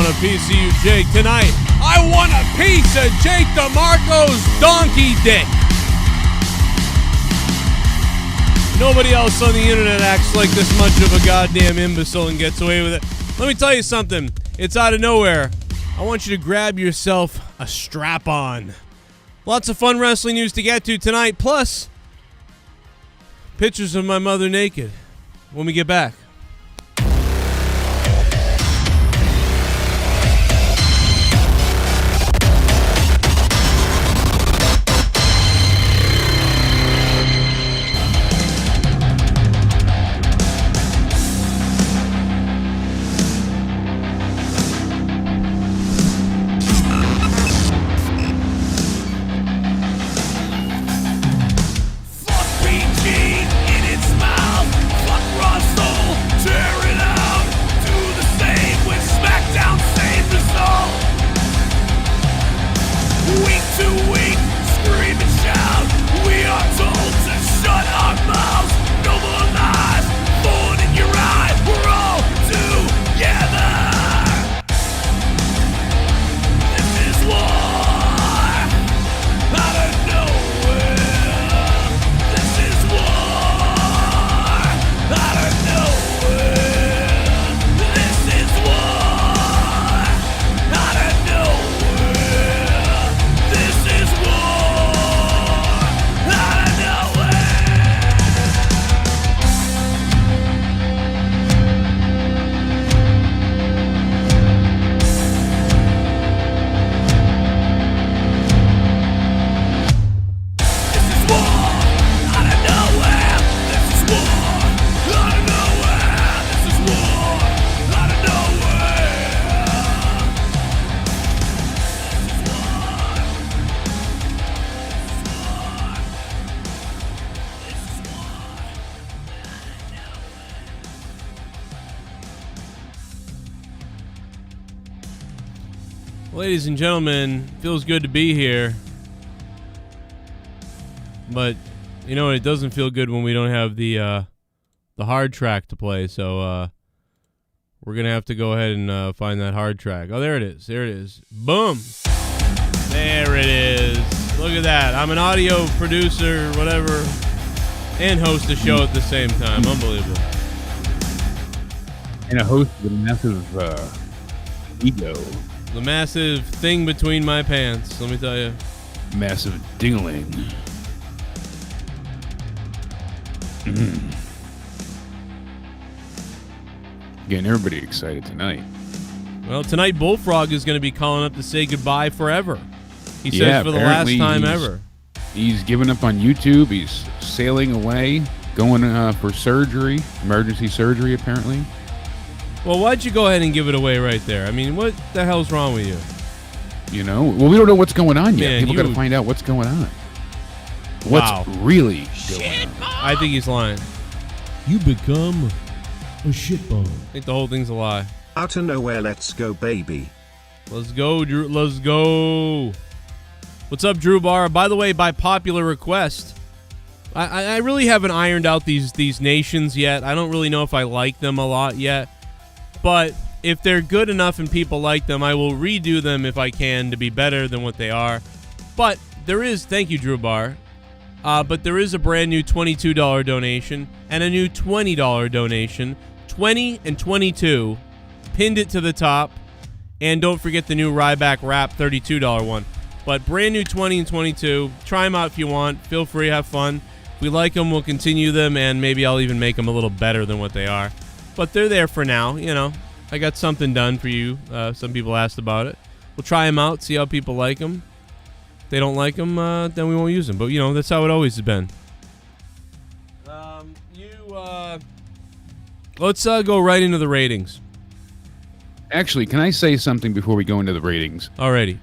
want a piece of you, Jake. Tonight, I want a piece of Jake DeMarco's donkey dick. Nobody else on the internet acts like this much of a goddamn imbecile and gets away with it. Let me tell you something. It's out of nowhere. I want you to grab yourself a strap-on. Lots of fun wrestling news to get to tonight, plus pictures of my mother naked when we get back. Ladies and gentlemen, feels good to be here. But you know, it doesn't feel good when we don't have the hard track to play. So we're gonna have to go ahead and find that hard track. Oh, there it is. There it is. Boom. There it is. Look at that. I'm an audio producer, whatever, and host a show at the same time. Unbelievable. And a host with a massive ego. The massive thing between my pants, let me tell you. Massive dingling. Getting everybody excited tonight. Well, tonight Bullfrog is going to be calling up to say goodbye forever. He says for the last time ever. He's given up on YouTube. He's sailing away, going for surgery, emergency surgery apparently. Well, why'd you go ahead and give it away right there? I mean, what the hell's wrong with you? You know? Well, we don't know what's going on yet. Man, people got to find out what's going on. What's really going on? I think he's lying. You become a shitball. I think the whole thing's a lie. Out of nowhere, let's go, baby. Let's go, Drew. Let's go. What's up, Drew Barr? By the way, by popular request, I really haven't ironed out these nations yet. I don't really know if I like them a lot yet. But if they're good enough and people like them, I will redo them if I can to be better than what they are. But there is, thank you, Drew Barr, but there is a brand new $22 donation and a new $20 donation. 20 and 22. Pinned it to the top. And don't forget the new Ryback Wrap $32 one. But brand new 20 and 22. Try them out if you want. Feel free, have fun. If we like them, we'll continue them, and maybe I'll even make them a little better than what they are. But they're there for now, you know. I got something done for you. Some people asked about it. We'll try them out, see how people like them. If they don't like them, then we won't use them. But, you know, that's how it always has been. Let's go right into the ratings. Actually, can I say something before we go into the ratings? Alrighty.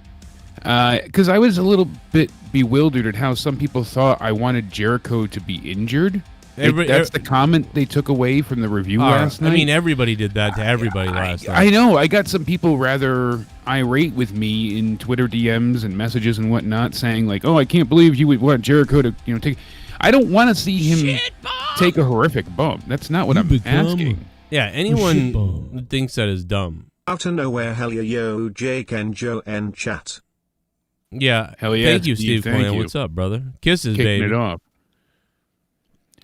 Because I was a little bit bewildered at how some people thought I wanted Jericho to be injured. That's the comment they took away from the review last night. I mean, everybody did that to everybody last night. I know. I got some people rather irate with me in Twitter DMs and messages and whatnot, saying like, "Oh, I can't believe you would want Jericho to, take." I don't want to see him take a horrific bump. That's not what I'm asking. Yeah, anyone who thinks that is dumb. Outta Nowhere, hell yeah, yo, Jake and Joe and chat. Yeah. Hell yeah, Thank you, Steve, Steve thank Clan. you. What's up, brother? Kisses, Kicking baby. it off.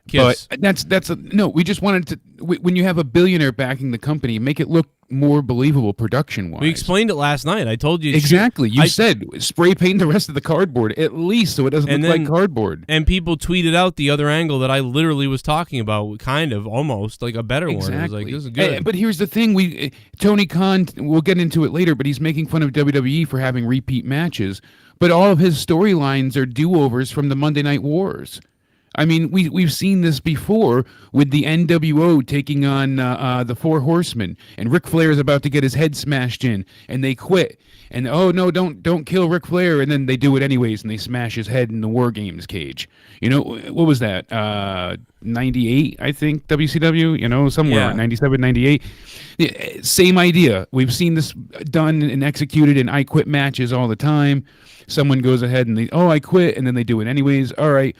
Kiss. But no. We just wanted to. When you have a billionaire backing the company, make it look more believable production-wise. We explained it last night. I told you. Exactly. You said spray paint the rest of the cardboard at least so it doesn't look like cardboard. And people tweeted out the other angle that I literally was talking about, kind of, almost, like a better one. It was like, this is good. But here's the thing. Tony Khan, we'll get into it later, but he's making fun of WWE for having repeat matches. But all of his storylines are do-overs from the Monday Night Wars. I mean, we've seen this before with the NWO taking on the Four Horsemen, and Ric Flair is about to get his head smashed in, and they quit. And oh no, don't kill Ric Flair, and then they do it anyways, and they smash his head in the War Games cage. You know, what was that? 98, I think, WCW. You know, somewhere 97, 98. Same idea. We've seen this done and executed in I Quit matches all the time. Someone goes ahead and I quit, and then they do it anyways. All right.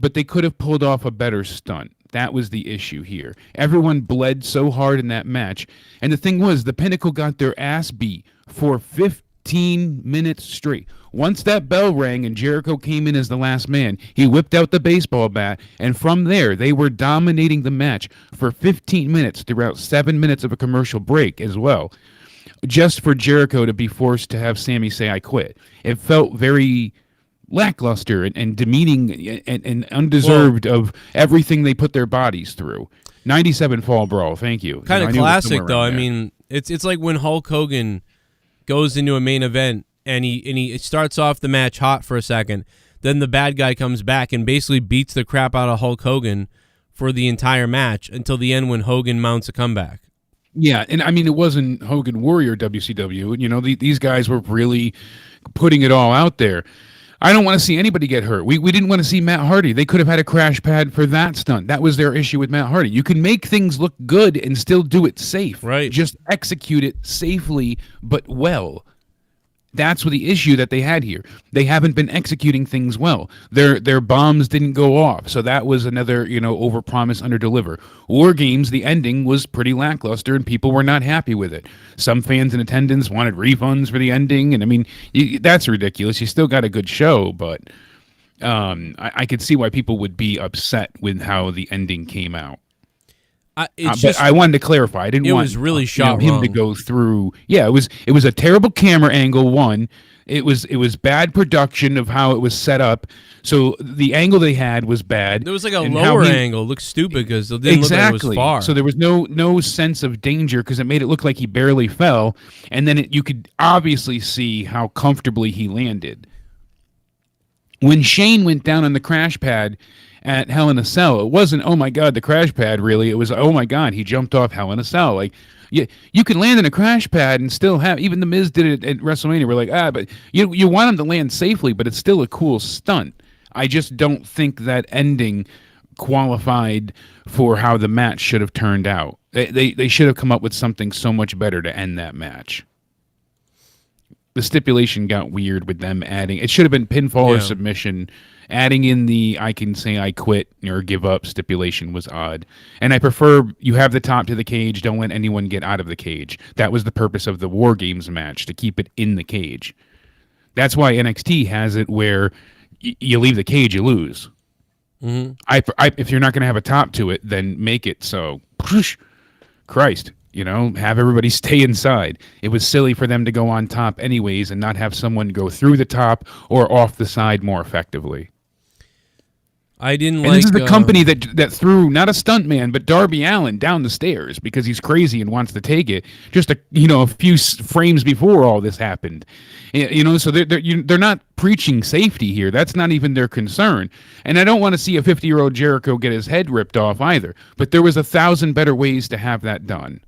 But they could have pulled off a better stunt. That was the issue here. Everyone bled so hard in that match. And the thing was, the Pinnacle got their ass beat for 15 minutes straight. Once that bell rang and Jericho came in as the last man, he whipped out the baseball bat, and from there, they were dominating the match for 15 minutes throughout 7 minutes of a commercial break as well, just for Jericho to be forced to have Sammy say, I quit. It felt very lackluster and demeaning and undeserved of everything they put their bodies through. 97 fall brawl, thank you. Kind of classic, though. I mean, it's like when Hulk Hogan goes into a main event and he starts off the match hot for a second, then the bad guy comes back and basically beats the crap out of Hulk Hogan for the entire match until the end when Hogan mounts a comeback. Yeah, and I mean, it wasn't Hogan Warrior WCW. You know, these guys were really putting it all out there. I don't want to see anybody get hurt. We didn't want to see Matt Hardy. They could have had a crash pad for that stunt. That was their issue with Matt Hardy. You can make things look good and still do it safe. Right. Just execute it safely but well. That's what the issue that they had here. They haven't been executing things well. Their bombs didn't go off, so that was another, overpromise, underdeliver. War Games, the ending was pretty lackluster, and people were not happy with it. Some fans in attendance wanted refunds for the ending, and I mean, that's ridiculous. You still got a good show, but I could see why people would be upset with how the ending came out. But I wanted to clarify. I didn't want was really shot him wrong. to go through. Yeah, it was a terrible camera angle. One, it was bad production of how it was set up. So the angle they had was bad. There was like a lower angle. It looked stupid because it didn't look like it was far. So there was no sense of danger because it made it look like he barely fell, and then you could obviously see how comfortably he landed. When Shane went down on the crash pad at Hell in a Cell, it wasn't, oh my God, the crash pad, really. It was, oh my God, he jumped off Hell in a Cell. Like, you can land in a crash pad and still have, even The Miz did it at WrestleMania. We're like, but you want him to land safely, but it's still a cool stunt. I just don't think that ending qualified for how the match should have turned out. They should have come up with something so much better to end that match. The stipulation got weird with them adding, it should have been pinfall or submission. Adding in the I can say I quit or give up stipulation was odd. And I prefer you have the top to the cage, don't let anyone get out of the cage. That was the purpose of the War Games match, to keep it in the cage. That's why NXT has it where you leave the cage, you lose. Mm-hmm. If you're not going to have a top to it, then make it so. Christ. Have everybody stay inside. It was silly for them to go on top anyways and not have someone go through the top or off the side more effectively. I didn't and like... this is the company that threw, not a stuntman, but Darby Allin down the stairs because he's crazy and wants to take it just a few frames before all this happened. So they're not preaching safety here. That's not even their concern. And I don't want to see a 50-year-old Jericho get his head ripped off either. But there was 1,000 better ways to have that done.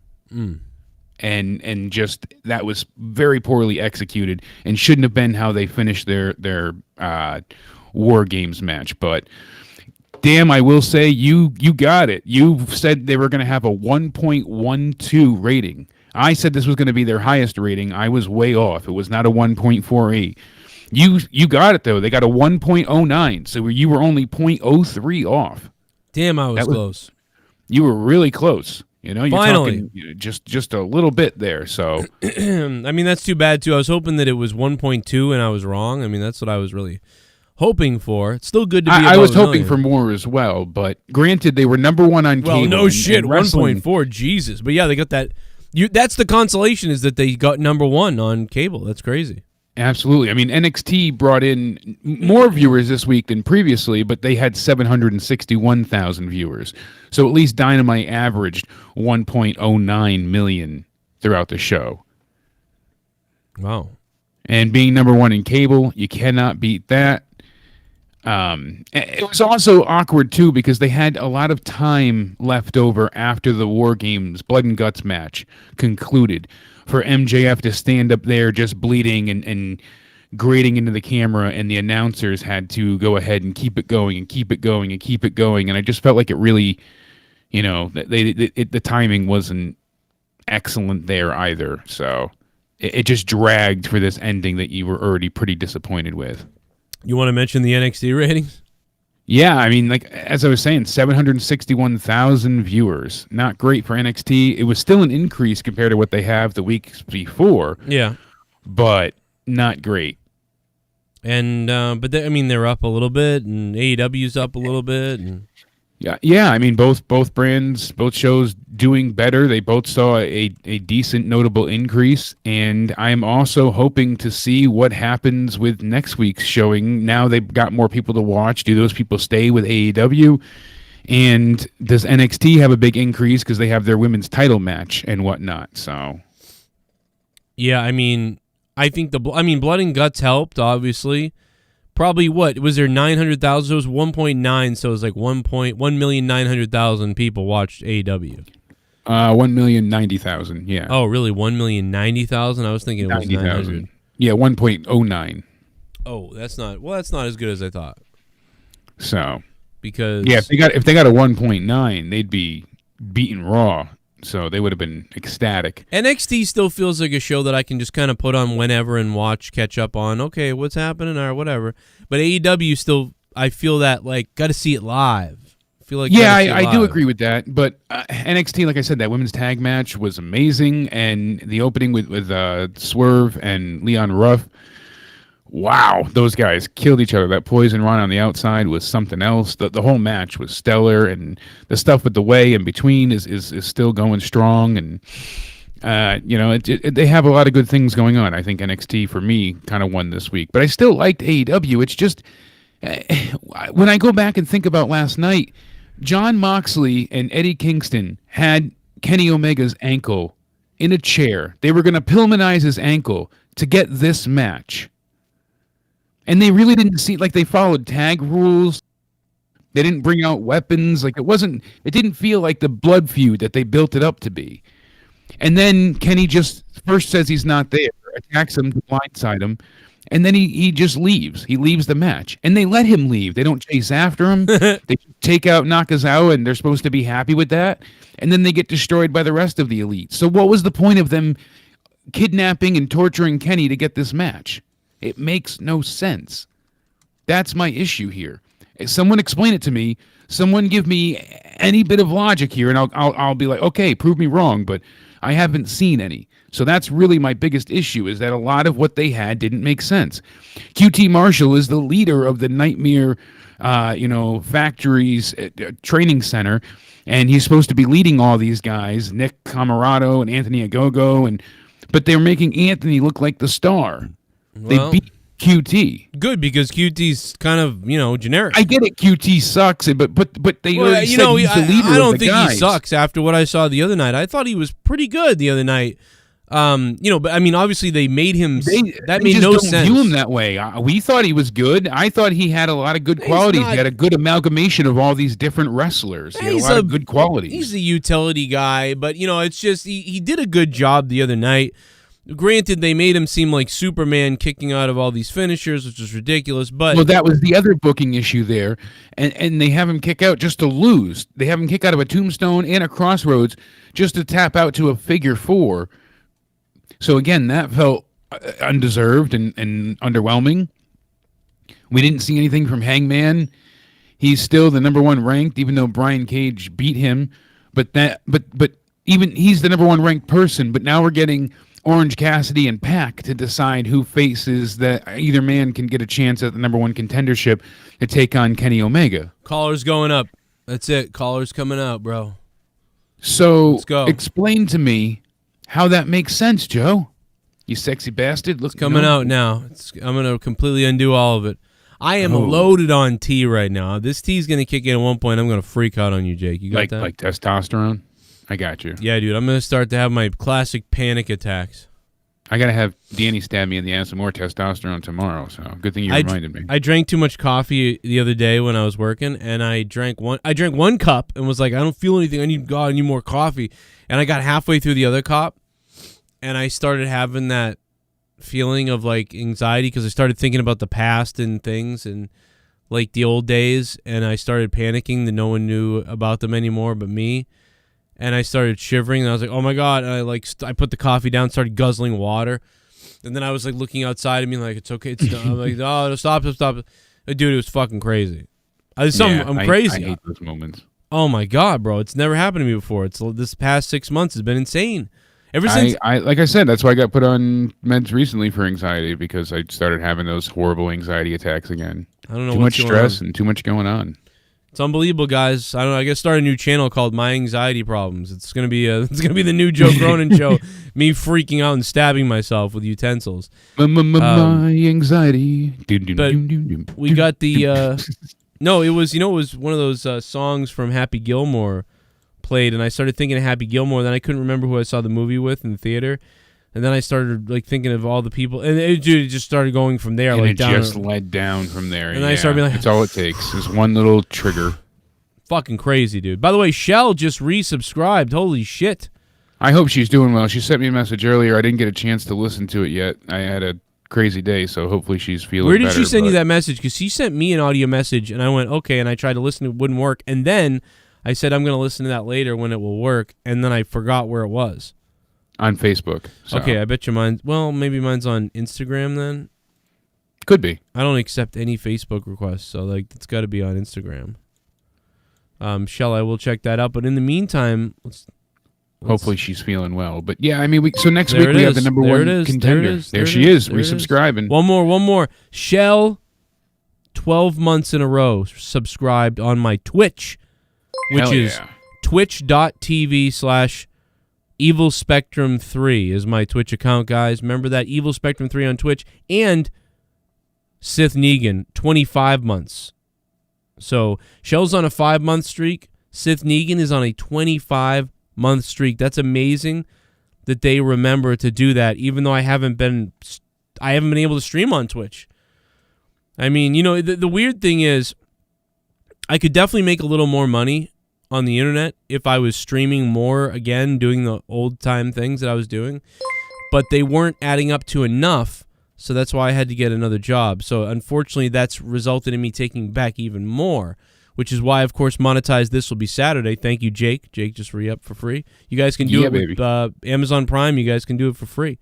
And just that was very poorly executed and shouldn't have been how they finished their War Games match. But damn, I will say you got it. You said they were going to have a 1.12 rating. I said this was going to be their highest rating. I was way off. It was not a 1.48. You got it though. They got a 1.09. So you were only 0.03 off. Damn, I was close. You were really close. You know, you're Finally. talking just a little bit there. So, I mean, that's too bad, too. I was hoping that it was 1.2, and I was wrong. I mean, that's what I was really hoping for. It's still good to be I above was a hoping million. for more as well, but granted, they were number one on Well, cable. no shit, and wrestling- 1.4, Jesus. But yeah, they got that. That's the consolation, is that they got number one on cable. That's crazy. Absolutely. I mean, NXT brought in more viewers this week than previously, but they had 761,000 viewers. So at least Dynamite averaged 1.09 million throughout the show. Wow. And being number one in cable, you cannot beat that. It was also awkward, too, because they had a lot of time left over after the War Games Blood and Guts match concluded for MJF to stand up there just bleeding and grating into the camera, and the announcers had to go ahead and keep it going and keep it going and keep it going. And I just felt like it really, you know, the timing wasn't excellent there either. So it just dragged for this ending that you were already pretty disappointed with. You want to mention the NXT ratings? Yeah, I mean, like, as I was saying, 761,000 viewers. Not great for NXT. It was still an increase compared to what they have the weeks before. Yeah. But not great. And but I mean, they're up a little bit, and AEW's up a little bit. And Yeah. I mean, both brands, both shows doing better. They both saw a decent, notable increase. And I'm also hoping to see what happens with next week's showing. Now they've got more people to watch. Do those people stay with AEW? And does NXT have a big increase because they have their women's title match and whatnot? So, yeah, I mean, I think Blood and Guts helped, obviously. Probably what was there 900,000? It was 1.9, so it was like 1,900,000 people watched AEW. 1,090,000. Yeah. Oh, really? 1,090,000? I was thinking it was 90,000. 900. Yeah, 1.09. Oh, that's not as good as I thought. So Because yeah, if they got a 1.9, they'd be beating Raw. So they would have been ecstatic. NXT still feels like a show that I can just kind of put on whenever and watch, catch up on. Okay, what's happening or whatever. But AEW still, I feel that like got to see it live. I feel like Yeah, I do agree with that. But NXT, like I said, that women's tag match was amazing, and the opening with Swerve and Leon Ruff. Wow, those guys killed each other. That Poison Run on the outside was something else. The whole match was stellar, and the stuff with the way in between is still going strong. And you know, they have a lot of good things going on. I think NXT for me kind of won this week, but I still liked AEW. It's just when I go back and think about last night, John Moxley and Eddie Kingston had Kenny Omega's ankle in a chair. They were going to Pillmanize his ankle to get this match. And they really didn't seem like they followed tag rules. They didn't bring out weapons. Like it didn't feel like the blood feud that they built it up to be. And then Kenny just first says he's not there, attacks him to blindside him, and then he just leaves. He leaves the match. And they let him leave. They don't chase after him. They take out Nakazawa, and they're supposed to be happy with that. And then they get destroyed by the rest of the elite. So what was the point of them kidnapping and torturing Kenny to get this match? It makes no sense. That's my issue here. If someone explain it to me. Someone give me any bit of logic here, and I'll be like, okay, prove me wrong, but I haven't seen any. So that's really my biggest issue, is that a lot of what they had didn't make sense. QT Marshall is the leader of the Nightmare Factories training center, and he's supposed to be leading all these guys, Nick Camarado and Anthony Ogogo, but they're making Anthony look like the star. Well, they beat QT. Good, because QT's kind of, generic. I get it, QT sucks, but they already said he's the leader I don't of the think guys. he sucks after what I saw the other night. I thought he was pretty good the other night. But I mean, obviously they made him. That made no sense. View him that way. We thought he was good. I thought he had a lot of good qualities. He had a good amalgamation of all these different wrestlers. He had a lot of good qualities. He's a utility guy, but it's just he did a good job the other night. Granted, they made him seem like Superman kicking out of all these finishers, which is ridiculous. But that was the other booking issue there, and they have him kick out just to lose. They have him kick out of a tombstone and a crossroads just to tap out to a figure four. So again, that felt undeserved and underwhelming. We didn't see anything from Hangman. He's still the number one ranked, even though Brian Cage beat him. But even he's the number one ranked person, but now we're getting Orange Cassidy and Pac to decide who faces that either man can get a chance at the number one contendership to take on Kenny Omega. Caller's going up. That's it. Caller's coming out, bro. So Let's go. Explain to me how that makes sense, Joe. You sexy bastard. Look, Coming out now. I'm going to completely undo all of it. I am loaded on tea right now. This tea's going to kick in at one point. I'm going to freak out on you, Jake. You got that? Like testosterone? I got you. Yeah, dude. I'm going to start to have my classic panic attacks. I got to have Danny stab me in the ass with more testosterone tomorrow, so good thing you reminded me. I drank too much coffee the other day when I was working, and I drank one cup and was like, I don't feel anything. I need more coffee. And I got halfway through the other cup, and I started having that feeling of like anxiety because I started thinking about the past and things and like the old days, and I started panicking that no one knew about them anymore but me. And I started shivering, and I was like, "Oh my god!" And I put the coffee down, started guzzling water, and then I was like looking outside and being like, "It's okay, it's done." I'm like, "Oh, stop!" Dude, it was fucking crazy. I'm crazy. I hate those moments. Oh my god, bro! It's never happened to me before. This past 6 months has been insane. Ever since, like I said, that's why I got put on meds recently for anxiety because I started having those horrible anxiety attacks again. I don't know. Too much stress and too much going on. It's unbelievable, guys. I don't know. I guess start a new channel called My Anxiety Problems. It's gonna be the new Joe Cronin show. Me freaking out and stabbing myself with utensils. My anxiety. But we got the. No, it was one of those songs from Happy Gilmore played, and I started thinking of Happy Gilmore. Then I couldn't remember who I saw the movie with in the theater, and then I started like thinking of all the people, and it just started going from there. And like it down, just led down from there. And I started being like, that's all it takes is one little trigger. Fucking crazy, dude. By the way, Shell just resubscribed. Holy shit! I hope she's doing well. She sent me a message earlier. I didn't get a chance to listen to it yet. I had a crazy day, so hopefully she's feeling better. Where did she send you that message? Because she sent me an audio message, and I went, okay, and I tried to listen. It wouldn't work. And then I said, I'm going to listen to that later when it will work, and then I forgot where it was. On Facebook. So. Okay, I bet you mine. Well, maybe mine's on Instagram then. Could be. I don't accept any Facebook requests, so like it's got to be on Instagram. Shell, I will check that out. But in the meantime, let's hopefully she's feeling well. But yeah, I mean, so next week we have the number one contender. There she is, resubscribing. One more. Shell, 12 months in a row, subscribed on my Twitch, which is twitch.tv/Evil Spectrum 3 is my Twitch account, guys. Remember that, Evil Spectrum 3 on Twitch. And Sith Negan, 25 months. So Shell's on a 5-month streak. Sith Negan is on a 25-month streak. That's amazing that they remember to do that, even though I haven't been able to stream on Twitch. I mean, the weird thing is I could definitely make a little more money on the internet if I was streaming more again, doing the old-time things that I was doing. But they weren't adding up to enough, so that's why I had to get another job. So unfortunately, that's resulted in me taking back even more, which is why, of course, Monetize This will be Saturday. Thank you, Jake. Jake just re-up for free. You guys can do it with Amazon Prime. You guys can do it for free.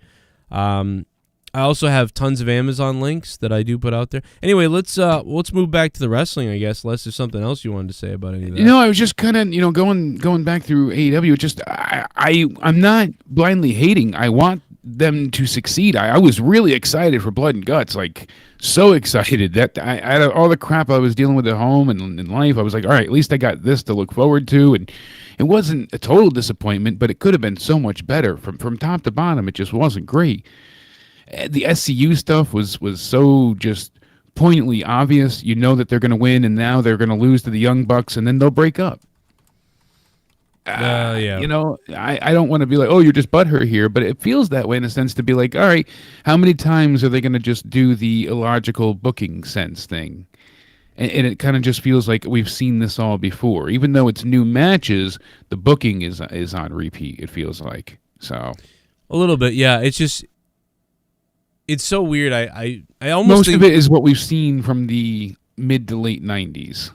I also have tons of Amazon links that I do put out there. Anyway, let's move back to the wrestling, I guess. Unless there's something else you wanted to say about any of that. I was just kind of going back through AEW. Just I'm not blindly hating. I want them to succeed. I was really excited for Blood and Guts, like so excited that I all the crap I was dealing with at home and in life. I was like, all right, at least I got this to look forward to, and it wasn't a total disappointment, but it could have been so much better from top to bottom. It just wasn't great. The SCU stuff was so just poignantly obvious. You know that they're going to win, and now they're going to lose to the Young Bucks, and then they'll break up. Yeah. I don't want to be like, oh, you're just butthurt here, but it feels that way in a sense to be like, all right, how many times are they going to just do the illogical booking sense thing? And it kind of just feels like we've seen this all before. Even though it's new matches, the booking is on repeat, it feels like. So a little bit, yeah. It's just... It's so weird. I almost most of it is what we've seen from the mid to late 90s.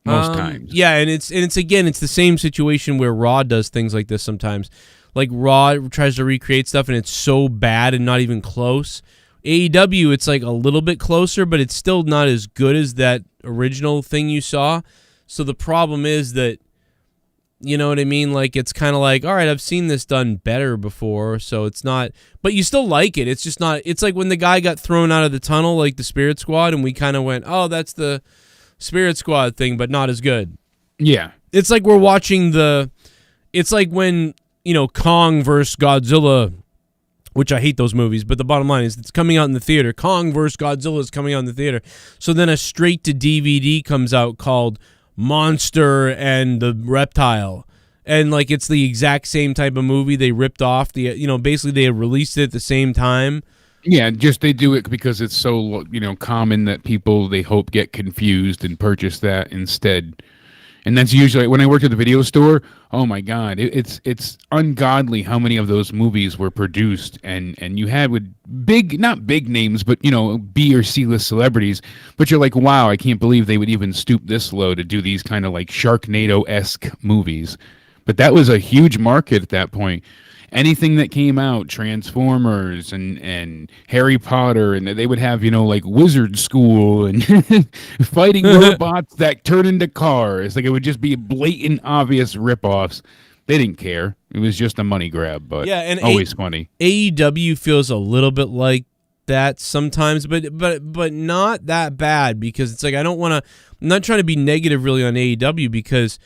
Most times. Yeah, and it's the same situation where Raw does things like this sometimes. Like Raw tries to recreate stuff and it's so bad and not even close. AEW, it's like a little bit closer, but it's still not as good as that original thing you saw. So the problem is that You know what I mean? Like, it's kind of like, all right, I've seen this done better before, so it's not, but you still like it. It's just not, it's like when the guy got thrown out of the tunnel, like the Spirit Squad, and we kind of went, oh, that's the Spirit Squad thing, but not as good. Yeah. It's like we're watching it's like when, Kong versus Godzilla, which I hate those movies, but the bottom line is it's coming out in the theater. Kong versus Godzilla is coming out in the theater. So then a straight-to-DVD comes out called Monster and the Reptile. And, like, it's the exact same type of movie. They ripped off basically they released it at the same time. Yeah, just they do it because it's so, common that people, they hope, get confused and purchase that instead. And that's usually, when I worked at the video store, oh my God, it's ungodly how many of those movies were produced. And you had with not big names, but, B or C-list celebrities. But you're like, wow, I can't believe they would even stoop this low to do these kind of like Sharknado-esque movies. But that was a huge market at that point. Anything that came out, Transformers and Harry Potter, and they would have, like Wizard School and fighting robots that turn into cars. Like, it would just be blatant, obvious ripoffs. They didn't care. It was just a money grab, but yeah, and always funny. AEW feels a little bit like that sometimes, but not that bad, because it's like I'm not trying to be negative really on AEW, because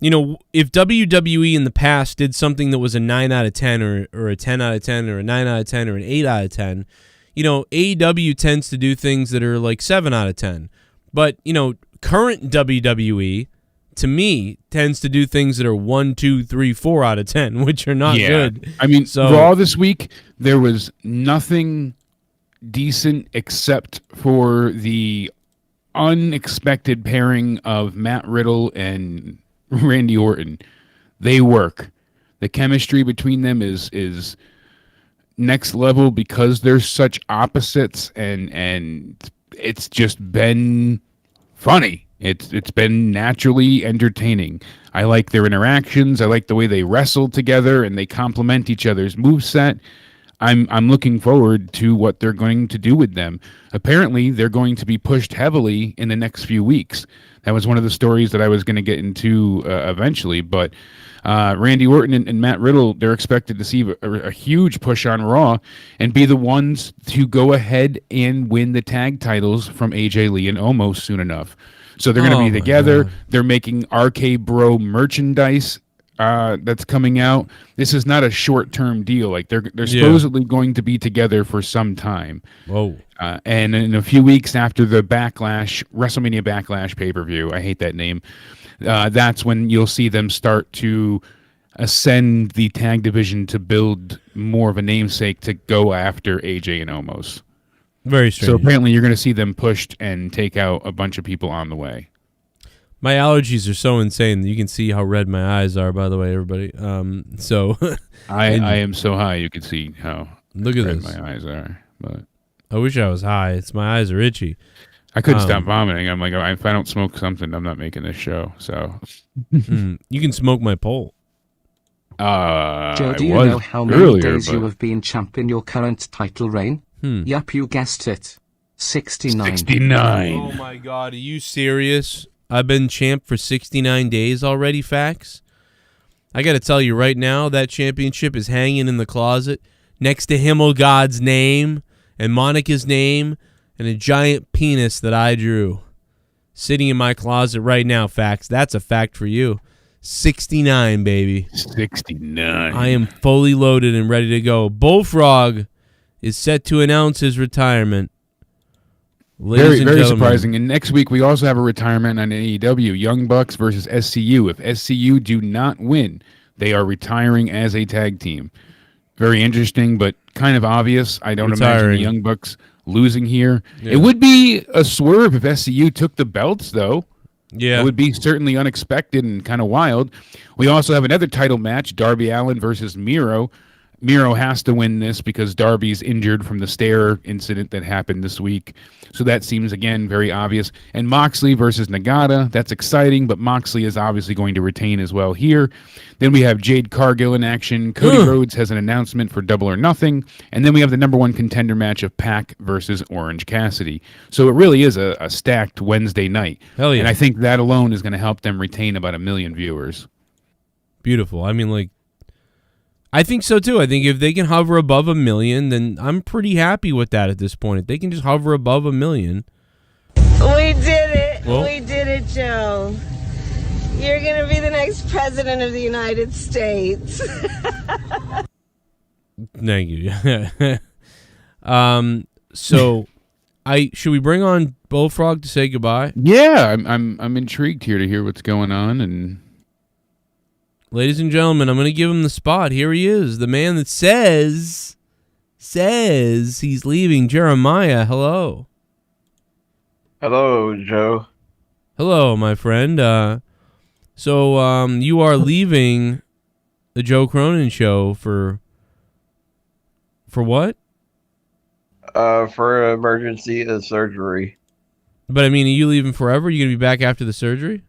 if WWE in the past did something that was a 9 out of 10 or a 10 out of 10 or a 9 out of 10 or an 8 out of 10, AEW tends to do things that are like 7 out of 10. But, current WWE, to me, tends to do things that are 1, 2, 3, 4 out of 10, which are not good. I mean, Raw this week, there was nothing decent except for the unexpected pairing of Matt Riddle and Randy Orton. They work. The chemistry between them is next level because they're such opposites, and it's just been funny. It's been naturally entertaining. I like their interactions. I like the way they wrestle together and they complement each other's moveset. I'm looking forward to what they're going to do with them. Apparently, they're going to be pushed heavily in the next few weeks. That was one of the stories that I was going to get into eventually. But Randy Orton and Matt Riddle, they're expected to see a huge push on Raw and be the ones to go ahead and win the tag titles from AJ Lee and Omos soon enough. So they're going to be together. God. They're making RK Bro merchandise that's coming out. This is not a short-term deal. Like they're supposedly going to be together for some time. Whoa. And in a few weeks after the WrestleMania Backlash pay-per-view, I hate that name, that's when you'll see them start to ascend the tag division to build more of a namesake to go after AJ and Omos. Very strange. So apparently you're going to see them pushed and take out a bunch of people on the way. My allergies are so insane that you can see how red my eyes are, by the way, everybody. So I am so high you can see how look at red this. my eyes are. But I wish I was high. It's my eyes are itchy. I couldn't stop vomiting. I'm like, if I don't smoke something, I'm not making this show. So you can smoke my pole. Joe, do you know how many days you have been champ in your current title reign? Yup, you guessed it. 69. 69. Oh my God, are you serious? I've been champ for 69 days already, Fax. I got to tell you right now, that championship is hanging in the closet next to Himmelgod's name and Monica's name and a giant penis that I drew. Sitting in my closet right now, Fax. That's a fact for you. 69, baby. 69. I am fully loaded and ready to go. Bullfrog is set to announce his retirement. Very, very surprising. And next week we also have a retirement on AEW. Young Bucks versus SCU. If SCU do not win, they are retiring as a tag team. Very interesting, but kind of obvious. I don't imagine the Young Bucks losing here. Yeah. It would be a swerve if SCU took the belts, though. Yeah. It would be certainly unexpected and kind of wild. We also have another title match, Darby Allin versus Miro. Miro has to win this because Darby's injured from the stair incident that happened this week. So that seems, again, very obvious. And Moxley versus Nagata. That's exciting, but Moxley is obviously going to retain as well here. Then we have Jade Cargill in action. Cody Rhodes has an announcement for Double or Nothing. And then we have the number one contender match of Pac versus Orange Cassidy. So it really is a stacked Wednesday night. Hell yeah. And I think that alone is going to help them retain about 1 million viewers. beautiful. I mean, like, I think so too. I think if they can hover above 1 million, then I'm pretty happy with that at this point. If they can just hover above 1 million. We did it. Well, we did it, Joe. You're going to be the next president of the United States. Thank you. So should we bring on Bullfrog to say goodbye? Yeah, I'm intrigued here to hear what's going on. And ladies and gentlemen, I'm going to give him the spot. Here he is, the man that says he's leaving. Jeremiah, hello. Hello, Joe. Hello, my friend. So you are leaving the Joe Cronin show for what? For emergency surgery. But I mean, are you leaving forever? Are you going to be back after the surgery?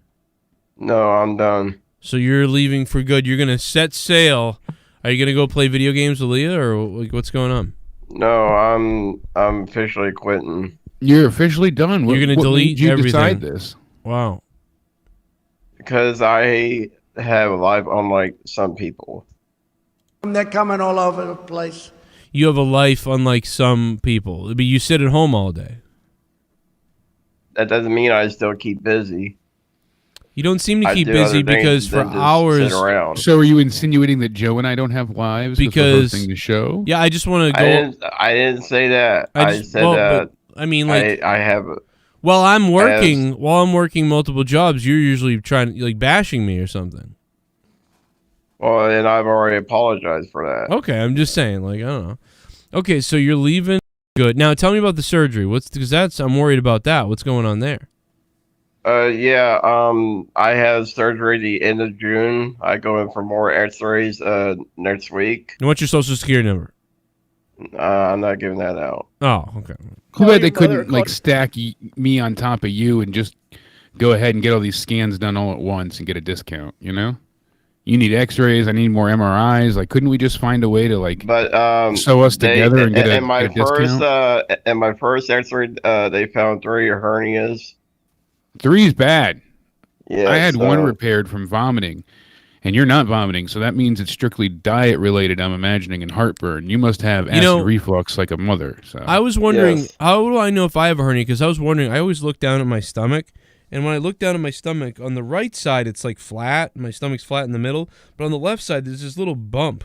No, I'm done. So you're leaving for good. You're going to set sail. Are you going to go play video games with Leah, or what's going on? No, I'm officially quitting. You're officially done. You're going to delete you everything. Decide this? Wow. Because I have a life unlike some people. They're coming all over the place. You have a life unlike some people, but you sit at home all day. That doesn't mean I still keep busy. You don't seem to I keep do busy other things because for than to hours. sit around. So are you insinuating that Joe and I don't have lives Because hosting the show? Yeah, I just want to go. I didn't say that. I said that. But, I mean, like, I have. while I'm working multiple jobs, you're usually trying like bashing me or something. Well, and I've already apologized for that. Okay, I'm just saying, like, I don't know. Okay, so you're leaving. Good. Now tell me about the surgery. I'm worried about that. What's going on there? Yeah, I have surgery the end of June. I go in for more x-rays next week. And what's your social security number? I'm not giving that out. Oh, okay. Too bad they couldn't like stack me on top of you and just go ahead and get all these scans done all at once and get a discount, you know? You need x-rays, I need more MRIs. Like, couldn't we just find a way to like sew us together and get a discount? In my first x-ray, they found 3 hernias. 3's bad. Yeah, I had 1 repaired from vomiting, and you're not vomiting, so that means it's strictly diet related, I'm imagining, and heartburn. You must have acid reflux like a mother. So I was wondering, how do I know if I have a hernia? Because I was wondering, I always look down at my stomach, and when I look down at my stomach, on the right side it's like flat, my stomach's flat in the middle, but on the left side there's this little bump,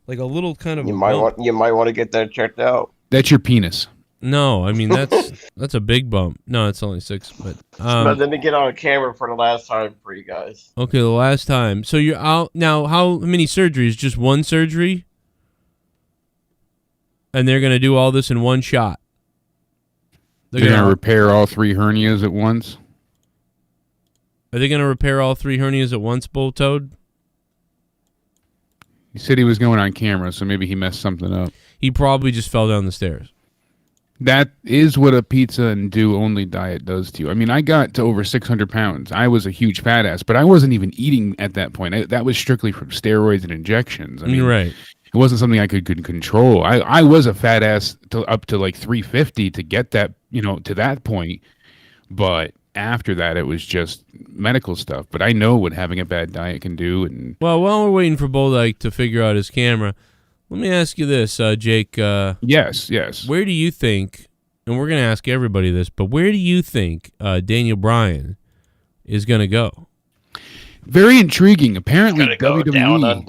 like a little kind of. You might want to get that checked out. That's your penis. No, I mean that's a big bump. No, it's only 6. But let me get on camera for the last time for you guys. Okay, the last time. So you're out now. How many surgeries? Just 1 surgery, and they're gonna do all this in 1 shot. They're gonna repair all 3 hernias at once. Are they gonna repair all 3 hernias at once, Bull Toad? He said he was going on camera, so maybe he messed something up. He probably just fell down the stairs. That is what a pizza and do-only diet does to you. I mean, I got to over 600 pounds. I was a huge fat ass, but I wasn't even eating at that point. That was strictly from steroids and injections. I mean, right. It wasn't something I could control. I was a fat ass up to like 350 to get that, to that point. But after that, it was just medical stuff. But I know what having a bad diet can do. And well, while we're waiting for Boldyke to figure out his camera, let me ask you this, Jake. Yes. Where do you think, and we're going to ask everybody this, but where do you think Daniel Bryan is going to go? Very intriguing. Apparently, WWE, down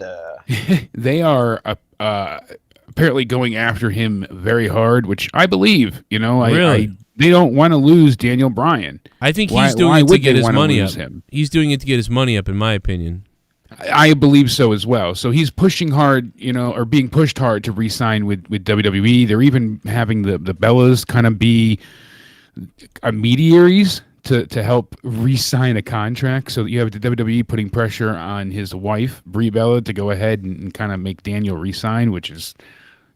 they are apparently going after him very hard, which I believe. Really? They don't want to lose Daniel Bryan. I think he's doing it to get his money up. He's doing it to get his money up, in my opinion. I believe so as well. So he's pushing hard, or being pushed hard to re-sign with WWE. They're even having the Bellas kind of be intermediaries to help re-sign a contract. So you have the WWE putting pressure on his wife, Brie Bella, to go ahead and kind of make Daniel re-sign, which is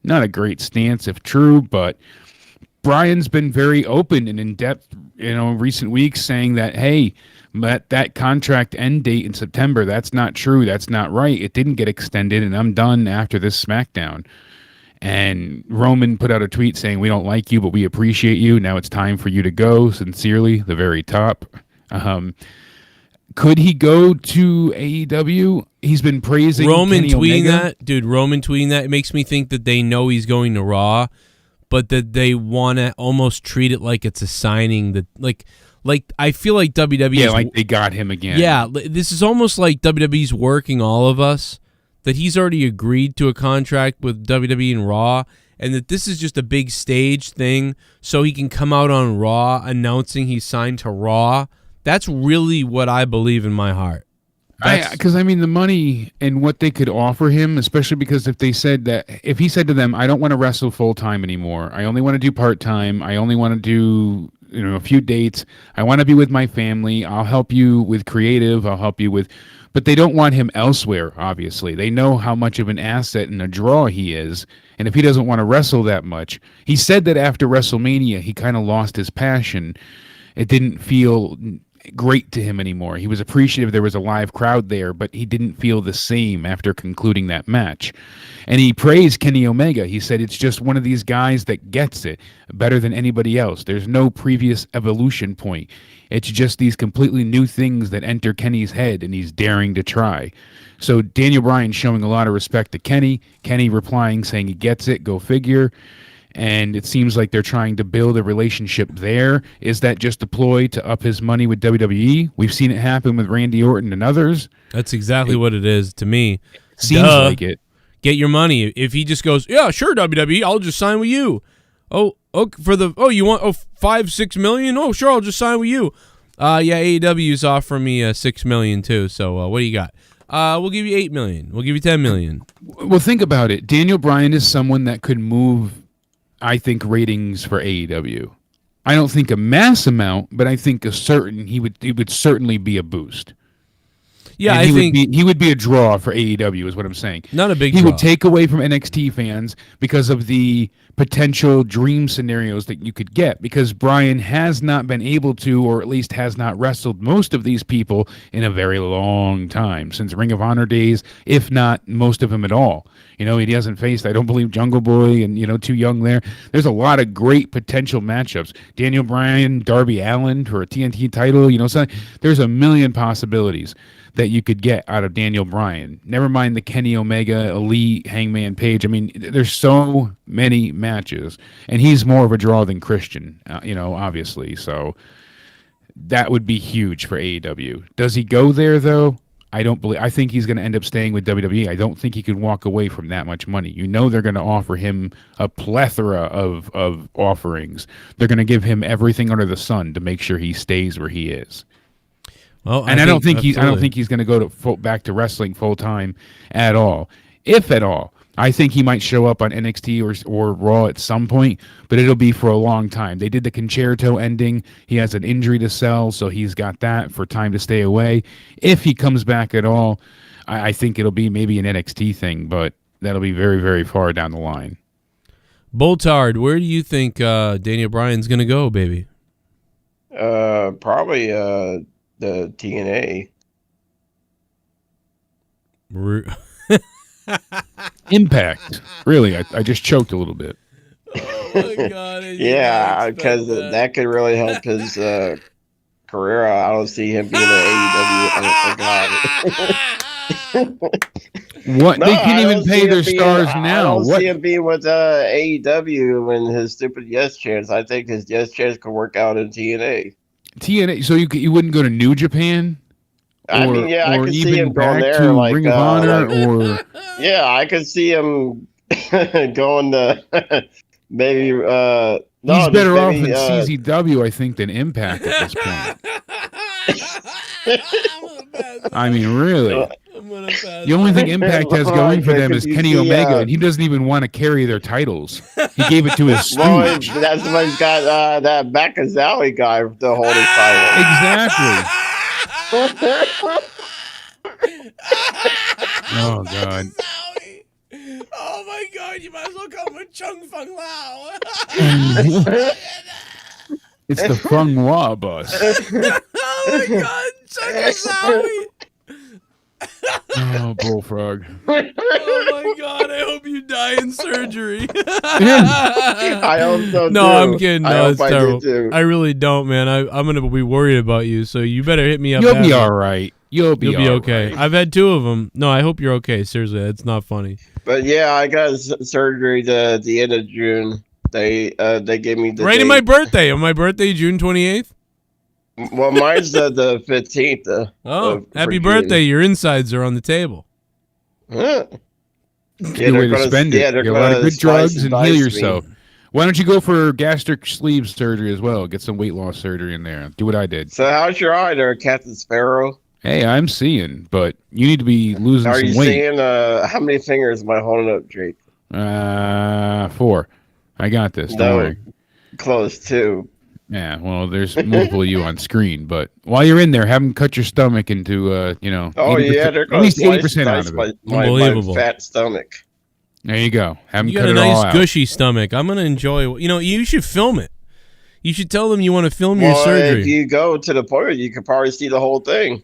not a great stance if true, but Bryan's been very open and in-depth, in recent weeks, saying that, hey, that contract end date in September, that's not true. That's not right. It didn't get extended, and I'm done after this SmackDown. And Roman put out a tweet saying, we don't like you, but we appreciate you. Now it's time for you to go. Sincerely, the very top. Could he go to AEW? He's been praising Roman Kenny tweeting Omega. that. Dude, Roman tweeting that. It makes me think that they know he's going to Raw, but that they want to almost treat it like it's a signing. That like I feel like WWE Yeah, is, like they got him again. Yeah, this is almost like WWE's working all of us, that he's already agreed to a contract with WWE and Raw, and that this is just a big stage thing so he can come out on Raw announcing he's signed to Raw. That's really what I believe in my heart. Because I mean, the money and what they could offer him, especially because if he said to them, I don't want to wrestle full time anymore. I only want to do part time. I only want to do a few dates. I want to be with my family. I'll help you with creative. I'll help you with, but they don't want him elsewhere. Obviously, they know how much of an asset and a draw he is, and if he doesn't want to wrestle that much, he said that after WrestleMania he kind of lost his passion. It didn't feel great to him anymore. He was appreciative there was a live crowd there, but he didn't feel the same after concluding that match. And he praised Kenny Omega. He said it's just one of these guys that gets it better than anybody else. There's no previous evolution point. It's just these completely new things that enter Kenny's head, and he's daring to try. So Daniel Bryan showing a lot of respect to Kenny. Kenny replying saying he gets it, go figure. And it seems like they're trying to build a relationship there. Is that just a ploy to up his money with WWE? We've seen it happen with Randy Orton and others. That's exactly what it is to me. Seems like it. Get your money. If he just goes, yeah, sure, WWE, I'll just sign with you. You want $5-6 million? Oh, sure, I'll just sign with you. Yeah, AEW's offering me $6 million too. So what do you got? We'll give you $8 million. We'll give you $10 million. Well, think about it. Daniel Bryan is someone that could move, I think, ratings for AEW. I don't think a mass amount, but I think he would certainly be a boost. Yeah, and I think he would be a draw for AEW is what I'm saying. Not a big He draw. would take away from NXT fans because of the potential dream scenarios that you could get, because Bryan has not been able to, or at least has not wrestled most of these people in a very long time, since Ring of Honor days, if not most of them at all. He hasn't faced, I don't believe, Jungle Boy and, Too Young there. There's a lot of great potential matchups. Daniel Bryan, Darby Allin for a TNT title, so there's a million possibilities that you could get out of Daniel Bryan. Never mind the Kenny Omega, Elite, Hangman Page. I mean, there's so many matches, and he's more of a draw than Christian, obviously. So that would be huge for AEW. Does he go there, though? I think he's going to end up staying with WWE. I don't think he could walk away from that much money. They're going to offer him a plethora of offerings. They're going to give him everything under the sun to make sure he stays where he is. Well, I don't think he's going to go back to wrestling full time at all, if at all. I think he might show up on NXT or Raw at some point, but it'll be for a long time. They did the Concerto ending. He has an injury to sell, so he's got that for time to stay away. If he comes back at all, I think it'll be maybe an NXT thing, but that'll be very, very far down the line. Boltard, where do you think Daniel Bryan's going to go, baby? Probably the TNA. Impact. Really, I just choked a little bit. Oh my God! Yeah, because that could really help his career. I don't see him being an AEW guy. What? No, they can't even pay their stars now. I don't see him being with AEW and his stupid yes chance. I think his yes chance could work out in TNA. TNA. So you wouldn't go to New Japan? I mean, yeah, I could see him going there, like Ring of Honor, or yeah, I could see him going to maybe. No, he's better off in CZW, I think, than Impact at this point. I mean, really. The only thing Impact has going for them is Kenny Omega, and he doesn't even want to carry their titles. He gave it to his stooge. Well, that's why he's got that Macazali guy to hold his title. Exactly. Oh God! Oh my God! You might as well call him a Chung Fung Lao. It's the Fung Hua bus. Oh my God! Chung Oh, Bullfrog. Oh my God! I hope you die in surgery. I hope so, no, too. I'm kidding. I No, hope it's I terrible. do, too. I really don't, man. I'm gonna be worried about you, so you better hit me up. You'll be all right. You'll be okay. right. I've had 2 of them. No, I hope you're okay. Seriously, that's not funny. But yeah, I got surgery at the end of June. They gave me the right date. in my birthday. On my birthday, June 28th. Well, mine's the 15th. Oh, for happy June. birthday! Your insides are on the table. Huh. Good way to spend it. Yeah, they're Get a lot of good drugs and heal dice me. yourself. Why don't you go for gastric sleeve surgery as well? Get some weight loss surgery in there. Do what I did. So how's your eye there, Captain Sparrow? Hey, I'm seeing, but you need to be losing Are some you weight. seeing? How many fingers am I holding up, Jake? 4. I got this. Don't worry. Close too. Yeah, well, there's multiple of you on screen, but while you're in there, have them cut your stomach into, Oh 80%, yeah, they're at going least to 80% out of it. Unbelievable. My fat stomach. There you go. Have them You cut got a it all nice out. gushy stomach. I'm gonna enjoy. You should film it. You should tell them you want to film your Well, surgery. if you go to the appointment, you could probably see the whole thing.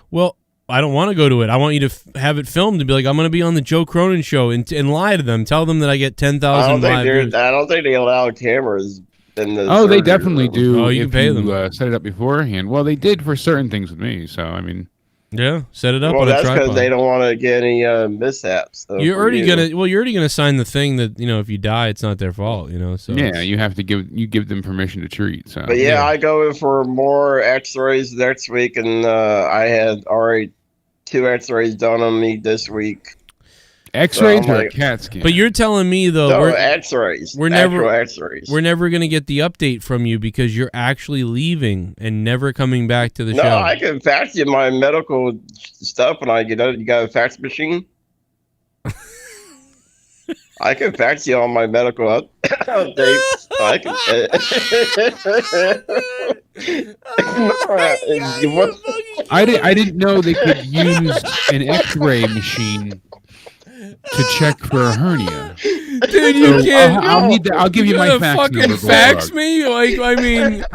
Well, I don't want to go to it. I want you to have it filmed and be like, I'm going to be on the Joe Cronin show and lie to them. Tell them that I get 10,000 live views. I don't think they allow cameras in the Oh, they surgery definitely room. do. Oh, you if can pay you, them. set it up beforehand. Well, they did for certain things with me. So, I mean, Yeah, set it up Well, on a that's tripod. because they don't want to get any mishaps. So You're for already you. you're already gonna sign the thing that if you die, it's not their fault. So yeah, you have to give them permission to treat. So, But yeah, I go in for more X-rays next week, and I had already 2 X-rays done on me this week. X-rays So or I'm a like- CAT scan? But you're telling me though, No, we're X-rays. we're never- Actual X-rays. we're never gonna get the update from you because you're actually leaving and never coming back to the No, show. I can fax you my medical stuff when I get out. You got a fax machine? I can fax you all my medical updates. I can. I didn't know they could use an X-ray machine to check for a hernia. Dude, you So, can't. I'll give you my gonna fax fucking number. fax Bullfrog. me? Like, I mean,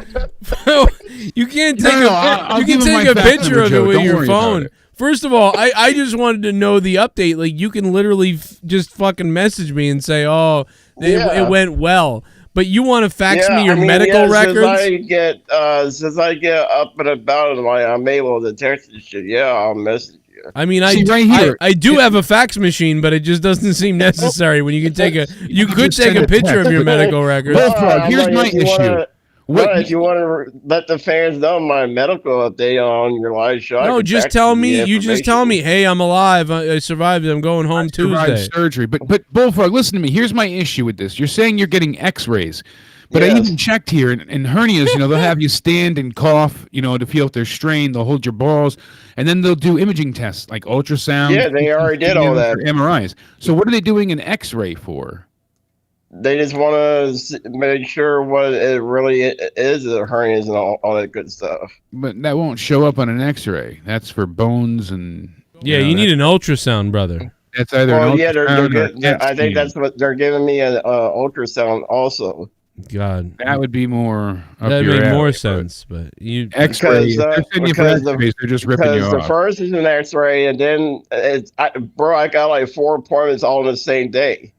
you can't take I'll you give can him take my a fax picture number, of it Joe. with Don't your worry about phone. it. First of all, I just wanted to know the update. Like, you can literally just fucking message me and say, "Oh, it went well." But you want to fax me your medical records? Since I get up and about and I'm able to text and shit, yeah, I'll message you. I mean, See, right here- I do have a fax machine, but it just doesn't seem necessary when you can take a you could just take send a a picture text. of your medical records. Bullfrog, here's like, my if you issue. wanna- What- if you want to let the fans know my medical update on your live show, I No, can just fax tell you me. the You just tell me, information. hey, I'm alive. I survived. I'm going home Survived Tuesday. surgery. But Bullfrog, listen to me. Here's my issue with this. You're saying you're getting X-rays. But I Yes. even checked here, and hernias, they'll have you stand and cough, to feel if they're strained. They'll hold your balls, and then they'll do imaging tests like ultrasound. Yeah, they already did all that. or MRIs. So what are they doing an X-ray for? They just want to make sure what it really is, the hernias and all that good stuff. But that won't show up on an X-ray. That's for bones and. Yeah, you need an ultrasound, brother. That's either Well, an yeah, ultrasound or a CAT I think scan. that's what they're giving me an ultrasound also. God, That would be more. Up that'd your make more alley, sense. But you, X-rays. Because, They're sending you for because the- X-rays. They're just ripping you Because the off. first is an X-ray, and then I got like 4 appointments all on the same day.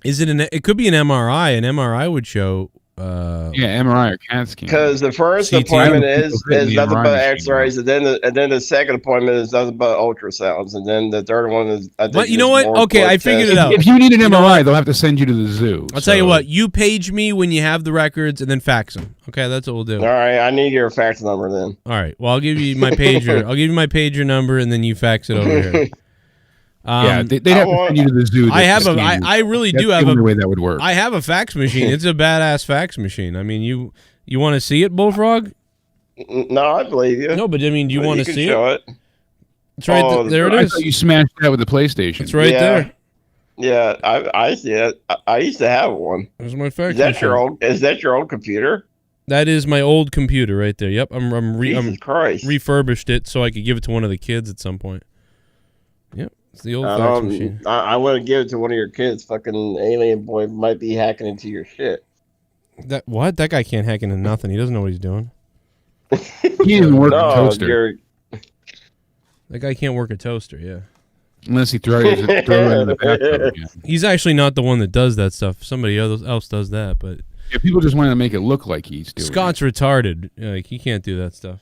is it it could be an MRI. An MRI would show. Yeah, MRI or CAT scan. Because the first CT. appointment People is fit in the nothing MRI but machine, X-rays, and then the second appointment is nothing but ultrasounds, and then the third one is. I think But you know is what? more Okay, blood I figured tests. it out. If you need an You know MRI, what? they'll have to send you to the zoo. I'll tell you So- what. You page me when you have the records, and then fax them. Okay, that's what we'll do. All right, I need your fax number then. All right. Well, I'll give you my pager. I'll give you my pager number, and then you fax it over here. Yeah, they'd have to send you to the zoo. I have to a. scan you. I really That's do the have only a. way that would work. I have a fax machine. It's a badass fax machine. I mean, you want to see it, Bullfrog? No, I believe you. No, but I mean, do you But want to can see show it? it? It's right Oh, there. It I is. thought you smashed that with the PlayStation. It's right Yeah. there. Yeah, I see it. I used to have one. There's my fax Is that machine. your old? Is that your old computer? That is my old computer right there. Yep, I'm Jesus Christ! refurbished it so I could give it to one of the kids at some point. Yep, it's the old fax machine. I want to give it to one of your kids. Fucking alien boy might be hacking into your shit. That what? That guy can't hack into nothing. He doesn't know what he's doing. He didn't work a No, toaster. you're. That guy can't work a toaster. Yeah. Unless he throws it in the bathtub again. He's actually not the one that does that stuff. Somebody else does that, but yeah, people just want to make it look like he's doing Scott's retarded. Like, he can't do that stuff.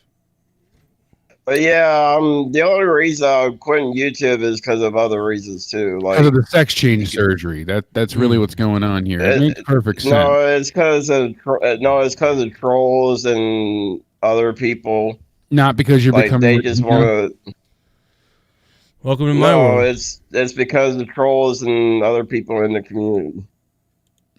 But yeah, the only reason I'm quitting YouTube is because of other reasons too, like because of the sex change surgery. That's really what's going on here. It makes perfect sense. No, it's because of trolls and other people. Not because you're like becoming. They just want to. Welcome to my world. It's because of trolls and other people in the community.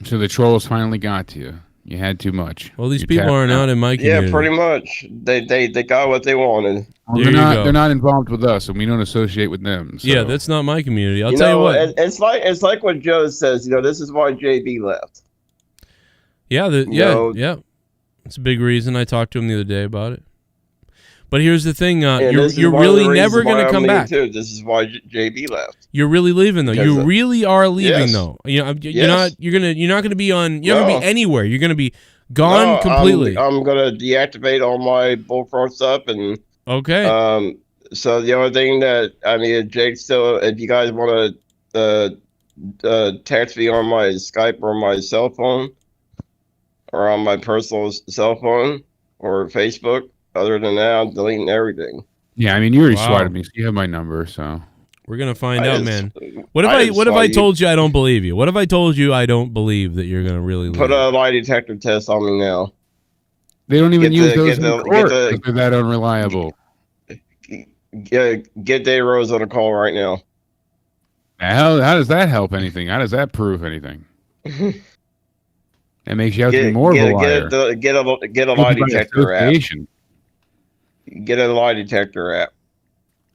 So the trolls finally got to you. You had too much. Well, these people aren't out in my community. Yeah, pretty much. They got what they wanted. Well, they're not involved with us, and we don't associate with them. So. Yeah, that's not my community. I'll tell you what. It's like what Joe says. This is why JB left. Yeah, yeah. It's a big reason. I talked to him the other day about it. But here's the thing: you're really never going to come back. Too. This is why JB left. You're really leaving, though. You really are leaving, though. You're not going to be on. You're not going to be anywhere. You're going to be gone completely. I'm going to deactivate all my Bullfrog stuff and. Okay. So the only thing that Jake still, if you guys want to text me on my Skype or my cell phone, or on my personal cell phone or Facebook. Other than that, I'm deleting everything. Yeah, you already swatted me, so you have my number. So we're gonna find out, man. What if I told you I don't believe you? What if I told you I don't believe that you're gonna really put a lie detector test on me now? They don't even use those in court because they're that unreliable. Get Day Rose on a call right now. How does that help anything? How does that prove anything? That makes you have to be more of a liar. Get a lie detector app. Get a lie detector app.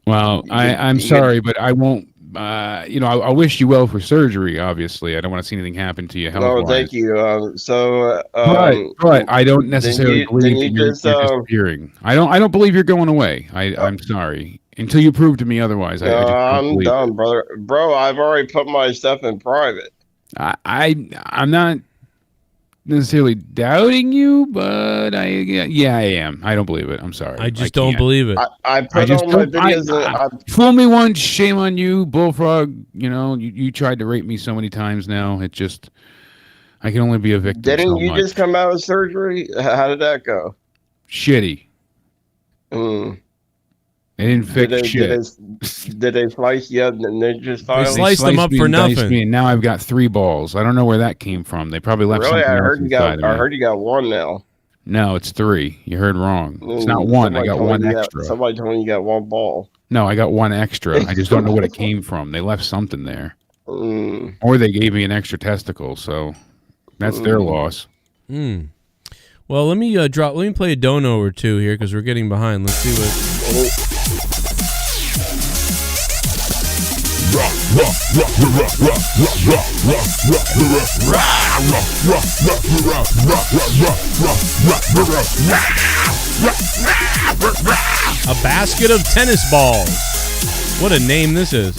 Well, I'm sorry, but I won't. I wish you well for surgery. Obviously, I don't want to see anything happen to you health-wise. No, thank you. But I don't necessarily believe that you're disappearing. I don't believe you're going away. I'm sorry until you prove to me otherwise. I'm done, brother. Bro, I've already put my stuff in private. I'm not necessarily doubting you, but I am. I don't believe it. I'm sorry. I just don't believe it. I put all my videos. Fool me once, shame on you, Bullfrog. You tried to rape me so many times now. It just, I can only be a victim. Didn't you just come out of surgery? How did that go? Shitty. They didn't fix shit. Did they slice you up and they just They sliced them up for nothing. Me, and now I've got 3 balls. I don't know where that came from. They probably left something else inside of me. I heard you got 1 now. No, it's 3. You heard wrong. It's not 1. I got 1 extra. Somebody told me you got 1 ball. No, I got 1 extra. I just don't know what it came from. They left something there. Or they gave me an extra testicle, so that's their loss. Well, let me play a dono or two here because we're getting behind. Let's see what. A basket of tennis balls. What a name this is.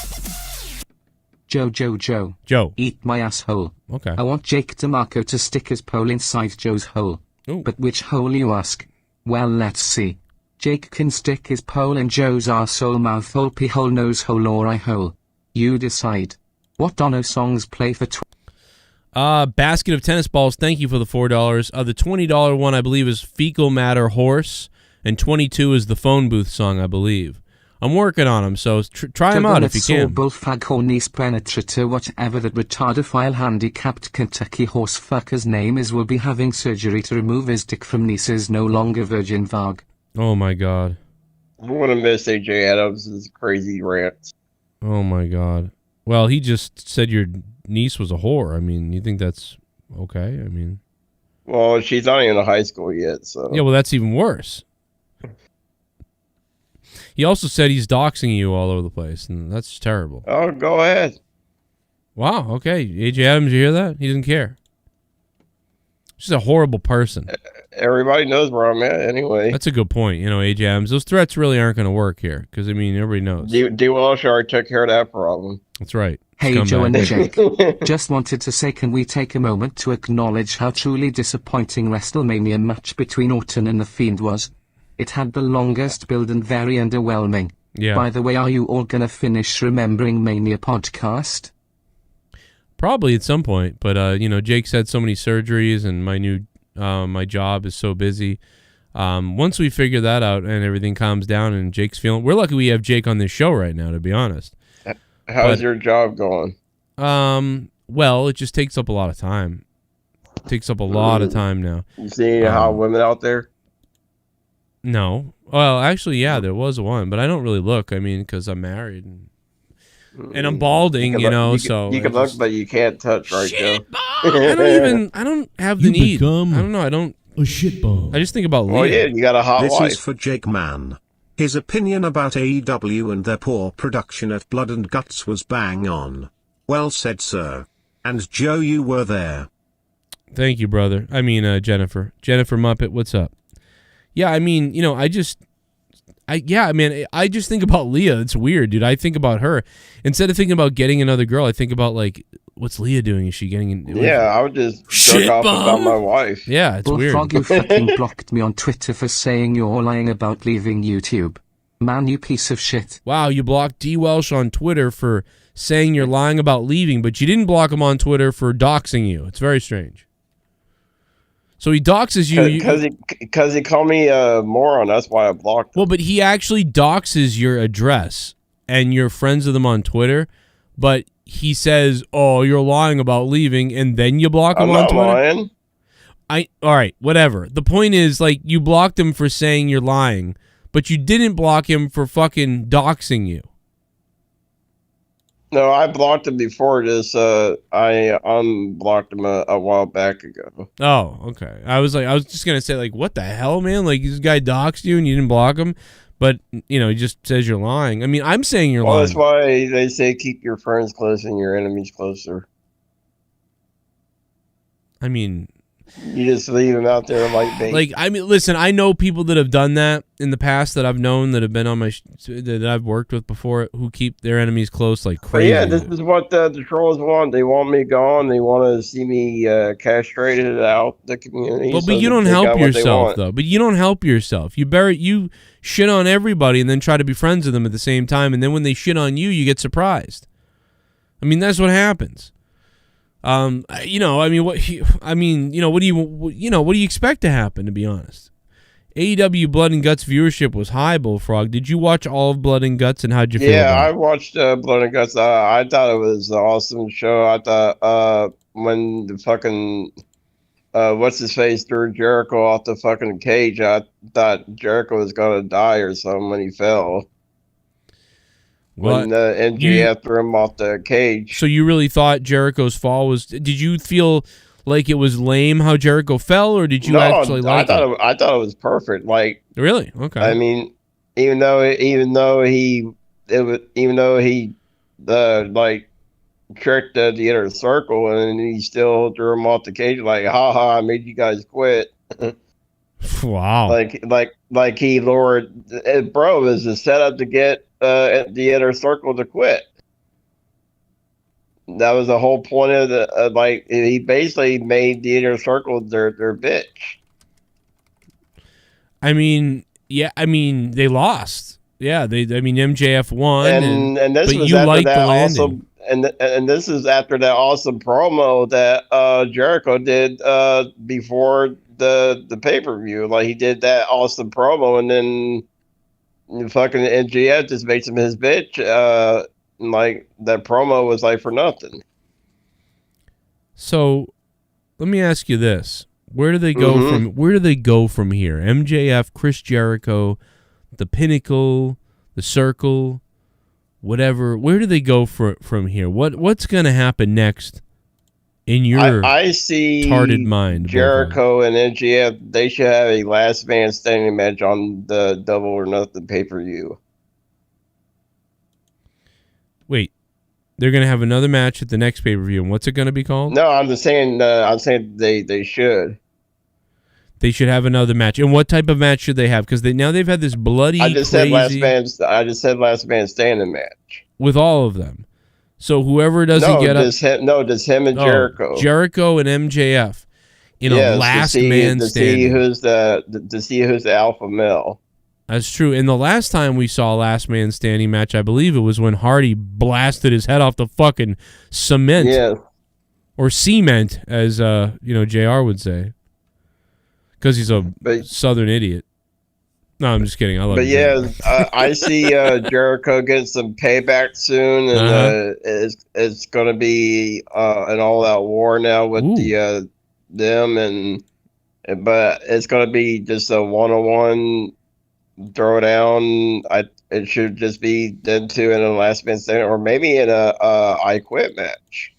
Joe. Joe. Eat my asshole. Okay. I want Jake DeMarco to stick his pole inside Joe's hole. Ooh. But which hole, you ask? Well, let's see. Jake can stick his pole in Joe's arsehole, mouth hole, pee hole, nose hole, or eye hole. You decide. What Dono songs play for basket of tennis balls, thank you for the $4. The $20 one, I believe, is Fecal Matter Horse, and 22 is the Phone Booth song, I believe. I'm working on them, so try them out if you can. Bullfrog or niece penetrator, whatever that retardophile handicapped Kentucky horsefucker's name is, will be having surgery to remove his dick from niece's no longer virgin vag. Oh my god. I want to miss AJ Adams' crazy rants. Oh my god. Well, he just said your niece was a whore. I mean, you think that's okay? I mean... Well, she's not even in high school yet, so... Yeah, well, that's even worse. He also said he's doxing you all over the place, and that's terrible. Oh, go ahead. Wow, okay. AJ Adams, you hear that? He doesn't care. She's a horrible person. Everybody knows where I'm at anyway. That's a good point. AJ Adams, those threats really aren't going to work here, because, everybody knows. D. Welsh already took care of that problem. That's right. Hey, Joe and Jake. Just wanted to say, can we take a moment to acknowledge how truly disappointing WrestleMania match between Orton and The Fiend was? It had the longest build and very underwhelming. Yeah. By the way, are you all gonna finish Remembering Mania podcast? Probably at some point, but Jake's had so many surgeries, and my job is so busy. Once we figure that out and everything calms down, and Jake's we're lucky we have Jake on this show right now, to be honest. How's your job going? Well, it just takes up a lot of time. It takes up a lot of time now. You see how women out there? No. Well, actually, yeah, there was one, but I don't really look. I mean, because I'm married and I'm balding, so you can look, but you can't touch, right, Joe? I don't have the need. I don't know. I don't. A shit bomb. I just think about Leah. Oh yeah, you got a hot This wife. is for Jake Man. His opinion about AEW and their poor production at Blood and Guts was bang on. Well said, sir. And Joe, you were there. Thank you, brother. I mean, Jennifer Muppet, what's up? Yeah, I mean, I just think about Leah. It's weird, dude. I think about her instead of thinking about getting another girl. I think about like, what's Leah doing? Is she getting? Yeah, I would just jerk off about my wife. Yeah, it's Bullfrog, weird. you fucking blocked me on Twitter for saying you're lying about leaving YouTube. Man, you piece of shit. Wow, you blocked D. Welsh on Twitter for saying you're lying about leaving, but you didn't block him on Twitter for doxing you. It's very strange. So he doxes you because he called me a moron. That's why I blocked him. Well, but he actually doxes your address, and you're friends with him on Twitter, but he says, "Oh, you're lying about leaving," and then you block him on Twitter. I'm lying. All right, whatever. The point is, like, you blocked him for saying you're lying, but you didn't block him for fucking doxing you. No, I blocked him before this. I unblocked him a while back ago. Oh, okay. I was just gonna say, like, what the hell, man? Like, this guy doxed you and you didn't block him, but he just says you're lying. I mean, I'm saying you're lying. That's why they say keep your friends close and your enemies closer. I mean, you just leave them out there like bait. Like, I mean, listen, I know people that have done that in the past that I've known that have been on that I've worked with before who keep their enemies close like crazy. But yeah, this is what the trolls want. They want me gone. They want to see me castrated out the community. Well, but you don't help yourself, though. But you don't help yourself. You shit on everybody and then try to be friends with them at the same time. And then when they shit on you, you get surprised. I mean, that's what happens. What do you expect to happen, to be honest? AEW Blood and Guts viewership was high, Bullfrog. Did you watch all of Blood and Guts, and how'd you feel about it? Yeah, I watched Blood and Guts. I thought it was an awesome show. I thought when the fucking what's his face threw Jericho off the fucking cage, I thought Jericho was gonna die or something when he fell. When the NGF threw him off the cage. So you really thought Jericho's fall was? Did you feel like it was lame how Jericho fell, or did you actually like it? I thought it was perfect. Like, really? Okay. I mean, even though he tricked the inner circle, and he still threw him off the cage. Like, haha, I made you guys quit. Wow. Like he lured, bro. It was a setup to get the inner circle to quit. That was the whole point of the he basically made the inner circle their bitch. I mean, yeah. I mean, they lost. Yeah, MJF won, and this was after that awesome. And this is after that awesome promo that Jericho did before the pay-per-view. Like, he did that awesome promo, and then fucking NGF just makes him his bitch. Like, that promo was like for nothing. So, let me ask you this: where do they go from? Where do they go from here? MJF, Chris Jericho, the Pinnacle, the Circle, whatever. Where do they go from here? What's going to happen next? In your I see retarded mind, Jericho and NGF, they should have a last man standing match on the Double or Nothing pay-per-view. Wait, they're going to have another match at the next pay-per-view, and what's it going to be called? No, I'm saying they should. They should have another match. And what type of match should they have? Because they've had this bloody. I just said last man standing match with all of them. So whoever doesn't get up, does him and Jericho, and MJF in a last man standing to see who's the alpha male. That's true. And the last time we saw a last man standing match, I believe it was when Hardy blasted his head off the fucking cement. Yeah. Or cement, as JR would say. Because he's a southern idiot. No, I'm just kidding. I love you. But I see Jericho getting some payback soon, and it's going to be an all-out war now with them, but it's going to be just a one-on-one throwdown. It should just be them two in a last man standing, or maybe in a I Quit match.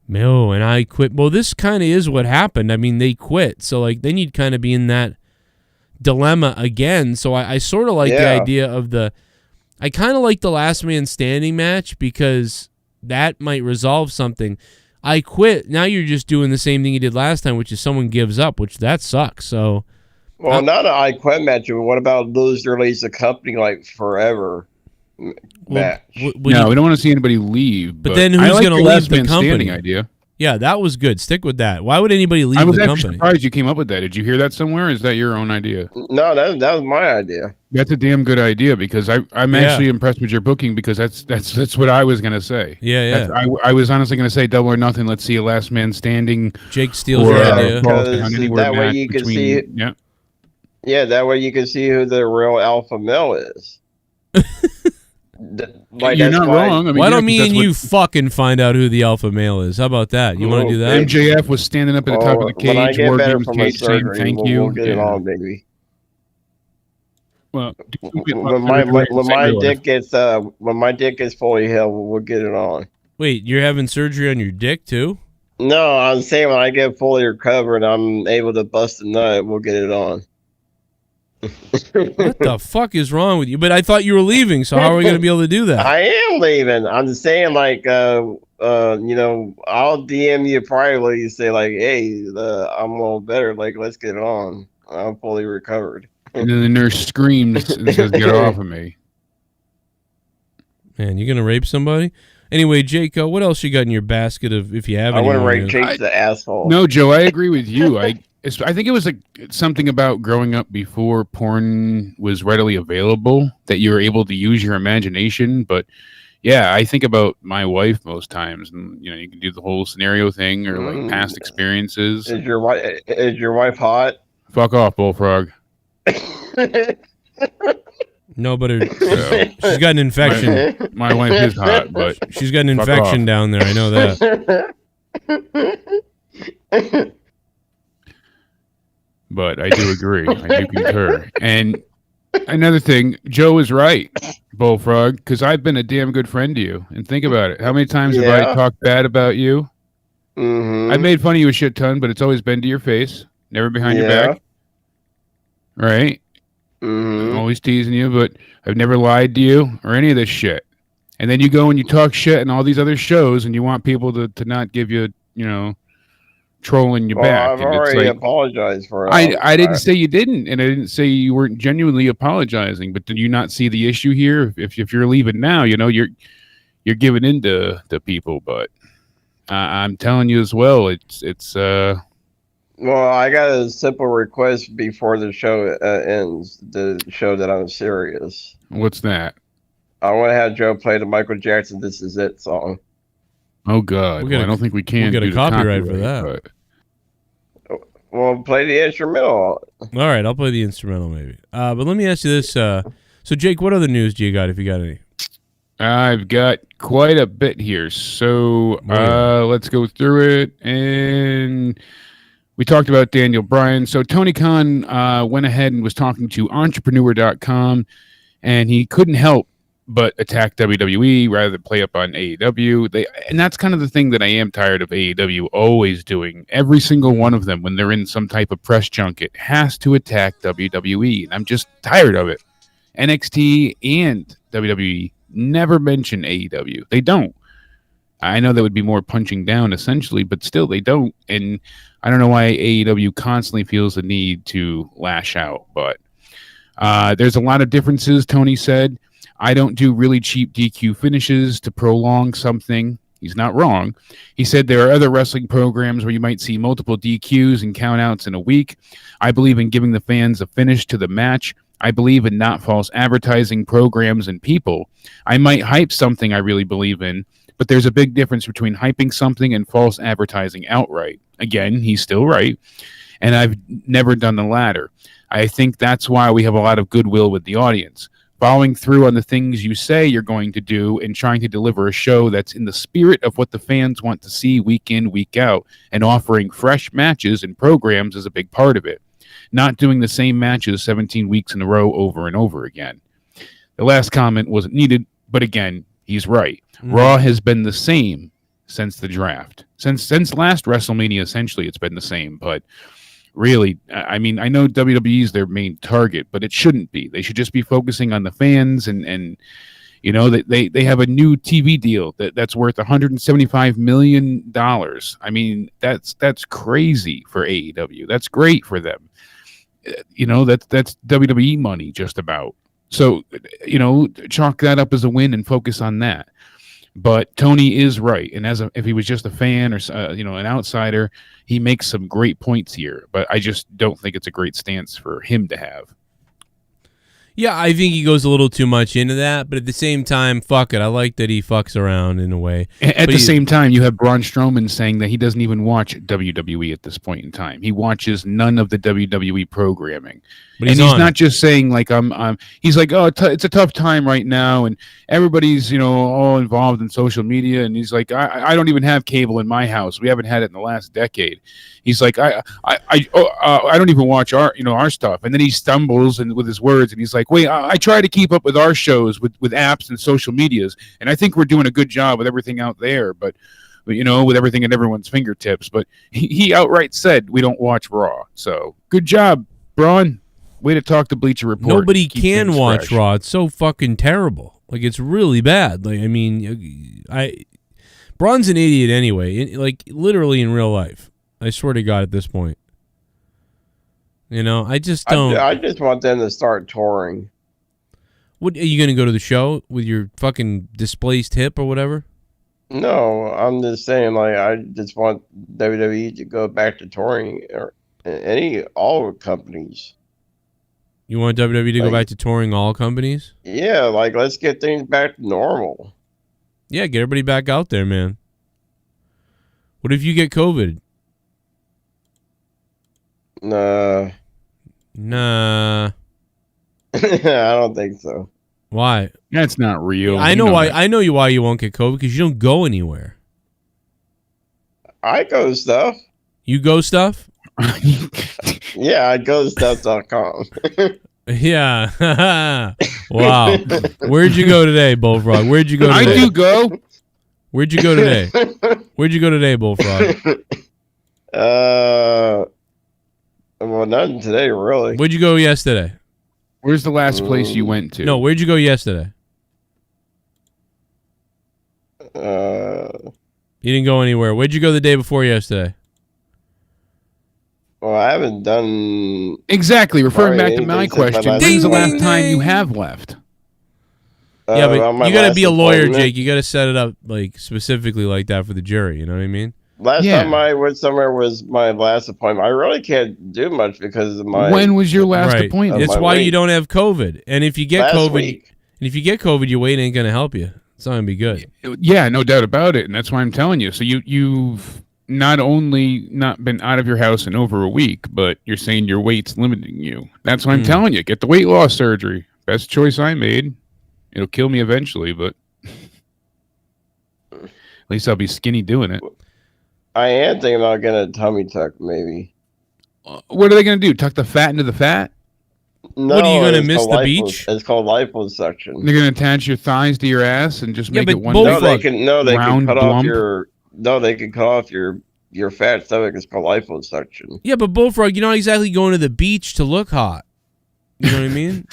No, and I quit. Well, this kind of is what happened. I mean, they quit, so like then you'd kind of be in that dilemma again. So I sort of like the idea of I kind of like the last man standing match because that might resolve something. I quit. Now you're just doing the same thing you did last time, which is someone gives up, which that sucks. So, well, not an I Quit match. But what about lose or leave the company like forever? Match. We don't want to see anybody leave. But then who's going to leave the company? Idea. Yeah, that was good. Stick with that. Why would anybody leave the company? I was actually surprised you came up with that. Did you hear that somewhere? Or is that your own idea? No, that was my idea. That's a damn good idea because I'm actually impressed with your booking because that's what I was going to say. Yeah. I was honestly going to say Double or Nothing. Let's see a last man standing. Jake steals your idea. That way you can see. Yeah, that way you can see who the real alpha male is. You're not wrong. I mean, why don't me and you fucking find out who the alpha male is? How about that? You want to do that? MJF was standing up at the top of the cage. When I get better from my cage saying, surgery, we'll get it on, baby. Well, when my dick gets fully healed, we'll get it on. Wait, you're having surgery on your dick too? No, I'm saying when I get fully recovered, I'm able to bust a nut. We'll get it on. What the fuck is wrong with you? But I thought you were leaving, so how are we going to be able to do that? I am leaving. I'm just saying, like, I'll DM you privately. Say, like, hey, I'm a little better. Like, let's get it on. I'm fully recovered. And then the nurse screams and says, "Get off of me!" Man, you gonna rape somebody? Anyway, Jake, what else you got in your basket of if you have? I want to rape Jake the asshole. No, Joe, I agree with you. I think it was something about growing up before porn was readily available that you were able to use your imagination. But yeah, I think about my wife most times, and you can do the whole scenario thing or like past experiences. Is your wife hot? Fuck off, Bullfrog. No, but she's got an infection. My wife is hot, but she's got an infection down there. I know that. But I do agree. I do concur. And another thing, Joe is right, Bullfrog, because I've been a damn good friend to you. And think about it. How many times have I talked bad about you? I made fun of you a shit ton, but it's always been to your face, never behind your back. Right? I'm always teasing you, but I've never lied to you or any of this shit. And then you go and you talk shit in all these other shows, and you want people to not give you, trolling you back. I've already apologized for it. I didn't say you didn't, and I didn't say you weren't genuinely apologizing. But did you not see the issue here? If you're leaving now, you're giving in to people. But I'm telling you as well, it's. Well, I got a simple request before the show ends. The show that I'm serious. What's that? I want to have Joe play the Michael Jackson "This Is It" song. Oh God! I don't think we can. We'll get a copyright for that. But... Well, play the instrumental. All right, I'll play the instrumental maybe. But let me ask you this: so, Jake, what other news do you got? If you got any, I've got quite a bit here. So let's go through it. And we talked about Daniel Bryan. So Tony Khan went ahead and was talking to Entrepreneur.com, and he couldn't help but attack WWE rather than play up on AEW. And that's kind of the thing that I am tired of AEW always doing. Every single one of them, when they're in some type of press junket, has to attack WWE. And I'm just tired of it. NXT and WWE never mention AEW. They don't. I know that would be more punching down, essentially, but still they don't. And I don't know why AEW constantly feels the need to lash out. But there's a lot of differences, Tony said. I don't do really cheap DQ finishes to prolong something. He's not wrong. He said there are other wrestling programs where you might see multiple DQs and countouts in a week. I believe in giving the fans a finish to the match. I believe in not false advertising programs and people. I might hype something I really believe in, but there's a big difference between hyping something and false advertising outright. Again, he's still right. And I've never done the latter. I think that's why we have a lot of goodwill with the audience. Following through on the things you say you're going to do and trying to deliver a show that's in the spirit of what the fans want to see week in, week out, and offering fresh matches and programs is a big part of it. Not doing the same matches 17 weeks in a row over and over again. The last comment wasn't needed, but again, he's right. Raw has been the same since the draft. Since last WrestleMania, essentially, it's been the same, but really, I mean, I know WWE is their main target, but it shouldn't be. They should just be focusing on the fans, and you know, they have a new TV deal that's worth $175 million. I mean, that's crazy for AEW. That's great for them. You know, that's WWE money just about. So, you know, chalk that up as a win and focus on that. But Tony is right, and if he was just a fan or you know, an outsider, he makes some great points here. But I just don't think it's a great stance for him to have. Yeah, I think he goes a little too much into that, but at the same time, fuck it. I like that he fucks around in a way. At the same time, you have Braun Strowman saying that he doesn't even watch WWE at this point in time. He watches none of the WWE programming. But he's not just saying like he's like, oh, it's a tough time right now, and everybody's, you know, all involved in social media, and he's like, I don't even have cable in my house. We haven't had it in the last decade. He's like, I don't even watch our stuff, and then he stumbles and with his words, and he's like, wait, I try to keep up with our shows with apps and social medias, and I think we're doing a good job with everything out there, but you know, with everything at everyone's fingertips. But he outright said we don't watch Raw. So good job, Braun. Way to talk to Bleacher Report. Nobody can watch Raw. It's so fucking terrible. Like, it's really bad. Like, I mean, Braun's an idiot anyway. Like, literally in real life. I swear to God, at this point. You know, I just don't. I just want them to start touring. What, are you going to go to the show with your fucking displaced hip or whatever? No, I'm just saying, like, I just want WWE to go back to touring, or all companies. You want WWE to go back to touring all companies? Yeah, like, let's get things back to normal. Yeah, get everybody back out there, man. What if you get COVID? Nah. I don't think so. Why? That's not real. I know why. I know why you won't get COVID, because you don't go anywhere. I go stuff. You go stuff? Yeah, I go stuff.com. Yeah. Wow. Where'd you go today, Bullfrog? Where'd you go today? I do go. Where'd you go today? Where'd you go today, Bullfrog? Well, nothing today, really. Where'd you go yesterday? Where's the last place you went to? No, where'd you go yesterday? You didn't go anywhere. Where'd you go the day before yesterday? Well, I haven't done... Exactly. Referring back to my question, when's the last time you have left? Yeah, but you got to be a lawyer, Jake. You got to set it up like specifically like that for the jury. You know what I mean? Last time I went somewhere was my last appointment. I really can't do much because of my... When was your last appointment? It's why you don't have COVID. And if you get COVID, your weight ain't going to help you. It's not going to be good. Yeah, no doubt about it. And that's why I'm telling you. So you've not only not been out of your house in over a week, but you're saying your weight's limiting you. That's why I'm telling you. Get the weight loss surgery. Best choice I made. It'll kill me eventually, but at least I'll be skinny doing it. I am thinking about getting a tummy tuck, maybe. What are they going to do? Tuck the fat into the fat? No, what, are you going to miss the beach? It's called liposuction. They're going to attach your thighs to your ass and just make it one they can cut blump? They can cut off your fat stomach. It's called liposuction. Yeah, but Bullfrog, you're not exactly going to the beach to look hot. You know what I mean?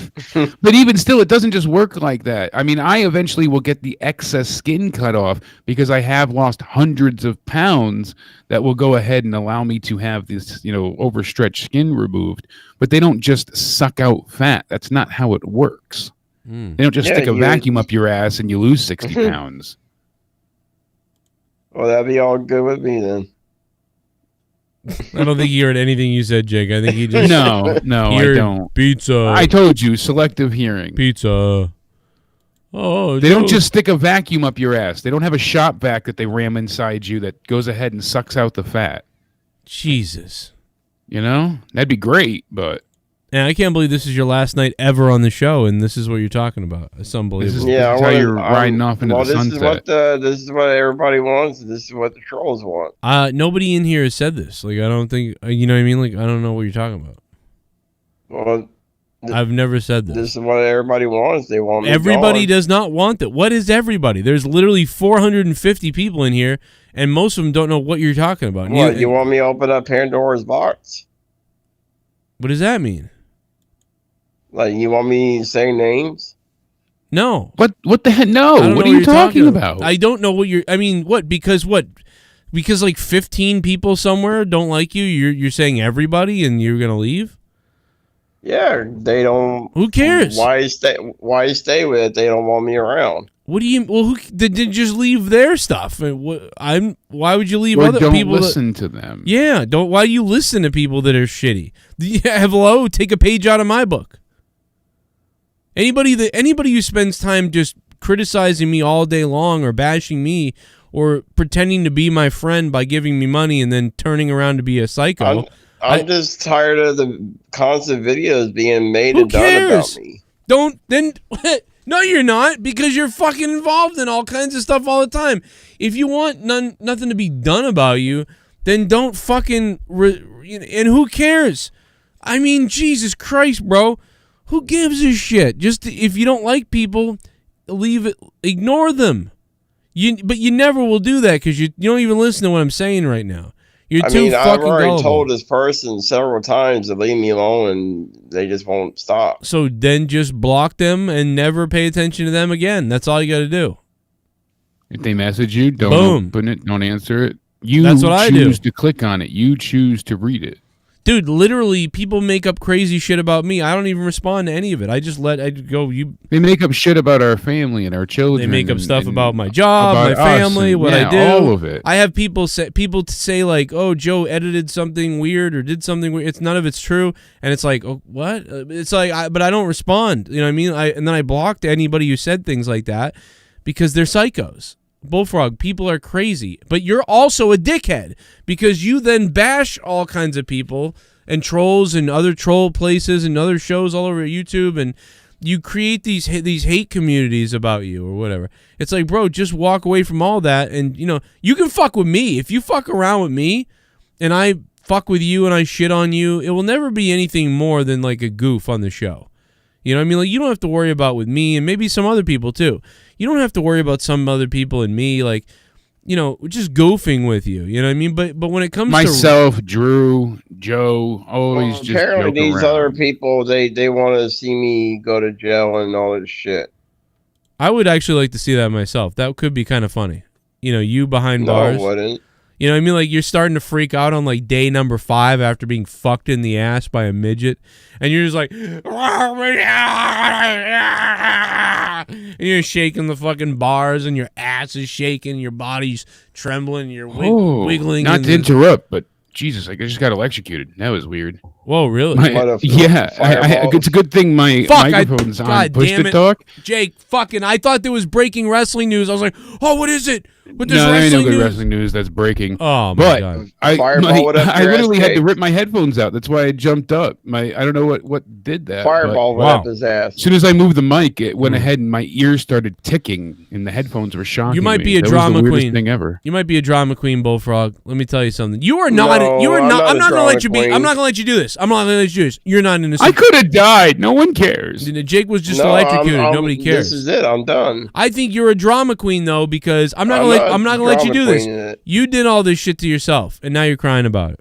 But even still, it doesn't just work like that. I mean, I eventually will get the excess skin cut off because I have lost hundreds of pounds that will go ahead and allow me to have this, overstretched skin removed. But they don't just suck out fat. That's not how it works. They don't just stick a vacuum up your ass and you lose 60 pounds. Well, that'd be all good with me then. I don't think he heard anything you said, Jake. I think he just No, I heard don't. Pizza. I told you, selective hearing. Pizza. Oh, They don't just stick a vacuum up your ass. They don't have a shop vac that they ram inside you that goes ahead and sucks out the fat. Jesus. You know? That'd be great, but... And I can't believe this is your last night ever on the show, and this is what you're talking about. It's unbelievable. This is how you're riding off into the sunset. This is what everybody wants. This is what the trolls want. Nobody in here has said this. Like, I don't think, you know what I mean? Like, I don't know what you're talking about. Well, I've never said this. This is what everybody wants. They want me Everybody gone. does not want that. What is everybody? There's literally 450 people in here, and most of them don't know what you're talking about. What, you want me to open up Pandora's box? What does that mean? Like, you want me to say names? No. What the heck? No. What are you talking about? I don't know what you're... I mean, what? Because like 15 people somewhere don't like you? You're saying everybody and you're going to leave? Yeah, they don't... Who cares? Why stay with it? They don't want me around. What do you... Well, they just leave their stuff. Why would you leave or other don't people... listen to them. Yeah, why do you listen to people that are shitty? Hello? Take a page out of my book. Anybody who spends time just criticizing me all day long or bashing me or pretending to be my friend by giving me money and then turning around to be a psycho. I'm just tired of the constant videos being made and done about me. No, you're not, because you're fucking involved in all kinds of stuff all the time. If you want nothing to be done about you, then don't fucking... and who cares? I mean, Jesus Christ, bro. Who gives a shit? Just if you don't like people, leave it. Ignore them. But you never will do that because you don't even listen to what I'm saying right now. You're too fucking I've already gullible. told this person several times to leave me alone, and they just won't stop. So then just block them and never pay attention to them again. That's all you got to do. If they message you, don't open it, don't answer it. That's what I do. You choose to click on it. You choose to read it. Dude, literally, people make up crazy shit about me. I don't even respond to any of it. I go. They make up shit about our family and our children. They make up stuff about my job, my family, what I do. All of it. I have people say like, "Oh, Joe edited something weird or did something weird." None of it's true, and it's like, "Oh, what?" It's like, but I don't respond. You know what I mean? And then I blocked anybody who said things like that because they're psychos. Bullfrog, people are crazy, but you're also a dickhead because you then bash all kinds of people and trolls and other troll places and other shows all over YouTube, and you create these hate communities about you or whatever. It's like, bro, just walk away from all that, and you can fuck with me. If you fuck around with me and I fuck with you and I shit on you, it will never be anything more than like a goof on the show. You know what I mean? Like, you don't have to worry about with me and maybe some other people too. You don't have to worry about some other people and me, like, just goofing with you. You know what I mean? But when it comes to Drew, Joe, always just apparently joke these around. other people, they want to see me go to jail and all this shit. I would actually like to see that myself. That could be kind of funny. You behind bars. No, it wouldn't. You know what I mean? Like, you're starting to freak out on like day number 5 after being fucked in the ass by a midget, and you're just like, and you're shaking the fucking bars, and your ass is shaking, your body's trembling, you're wiggling. Not to interrupt, but Jesus, I just got electrocuted. That was weird. Whoa, really? It's a good thing my microphone's on push to talk. Jake, I thought there was breaking wrestling news. I was like, oh, what is it? But there ain't no good wrestling news that's breaking. Oh, my God. I literally had to rip my headphones out. That's why I jumped up. I don't know what did that. Fireball went up his ass. As soon as I moved the mic, it went ahead and my ears started ticking, and the headphones were shocking. You might be a that drama was the queen. Thing ever. You might be a drama queen, Bullfrog. Let me tell you something. You are not. I'm not going to let you be. I'm not going to let you do this. I'm not going to let you do this. You're not innocent. I could have died. No one cares. Jake was just electrocuted. Nobody cares. This is it. I'm done. I think you're a drama queen though, because I'm not going to let you do this. You did all this shit to yourself, and now you're crying about it.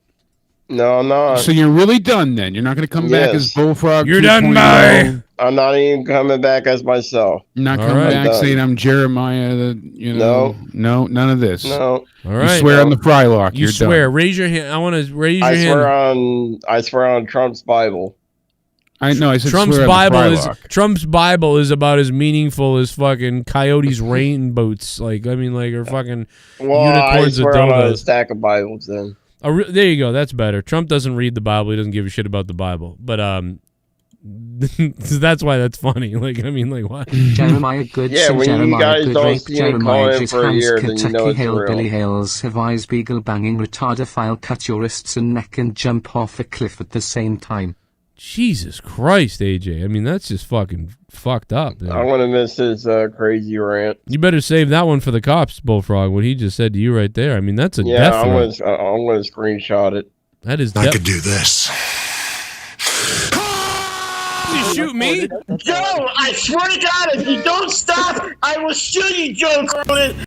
No, I'm not. So you're really done then? You're not going to come back as Bullfrog? You're done, bye. I'm not even coming back as myself. Not coming back saying I'm Jeremiah. No, none of this. No. All right. You swear on the Frylock. You swear. Done. Raise your hand. I want to raise your hand. I swear on Trump's Bible. I said Trump's swear Bible Trump's Bible is about as meaningful as fucking Coyote's rain boots. Or fucking unicorns I swear and on a dildos. stack of Bibles then. There you go. That's better. Trump doesn't read the Bible. He doesn't give a shit about the Bible. But that's why that's funny. Like, I mean, like, what? Jeremiah Goods Yeah, and when you Jeremiah guys Good don't Rape see me Jeremiah calling J. for a Hans year, then you Kentucky know it's Hail real. Billy Hales have eyes beagle banging retardophile cut your wrists and neck and jump off a cliff at the same time. Jesus Christ, AJ. I mean, that's just fucking fucked up. Dude. I want to miss his crazy rant. You better save that one for the cops, Bullfrog. What he just said to you right there. I mean, that's a Yeah, death I'm threat. gonna screenshot it. That is. I could do this. You shoot me? Joe, I swear to God, if you don't stop, I will shoot you, Joe Cronin.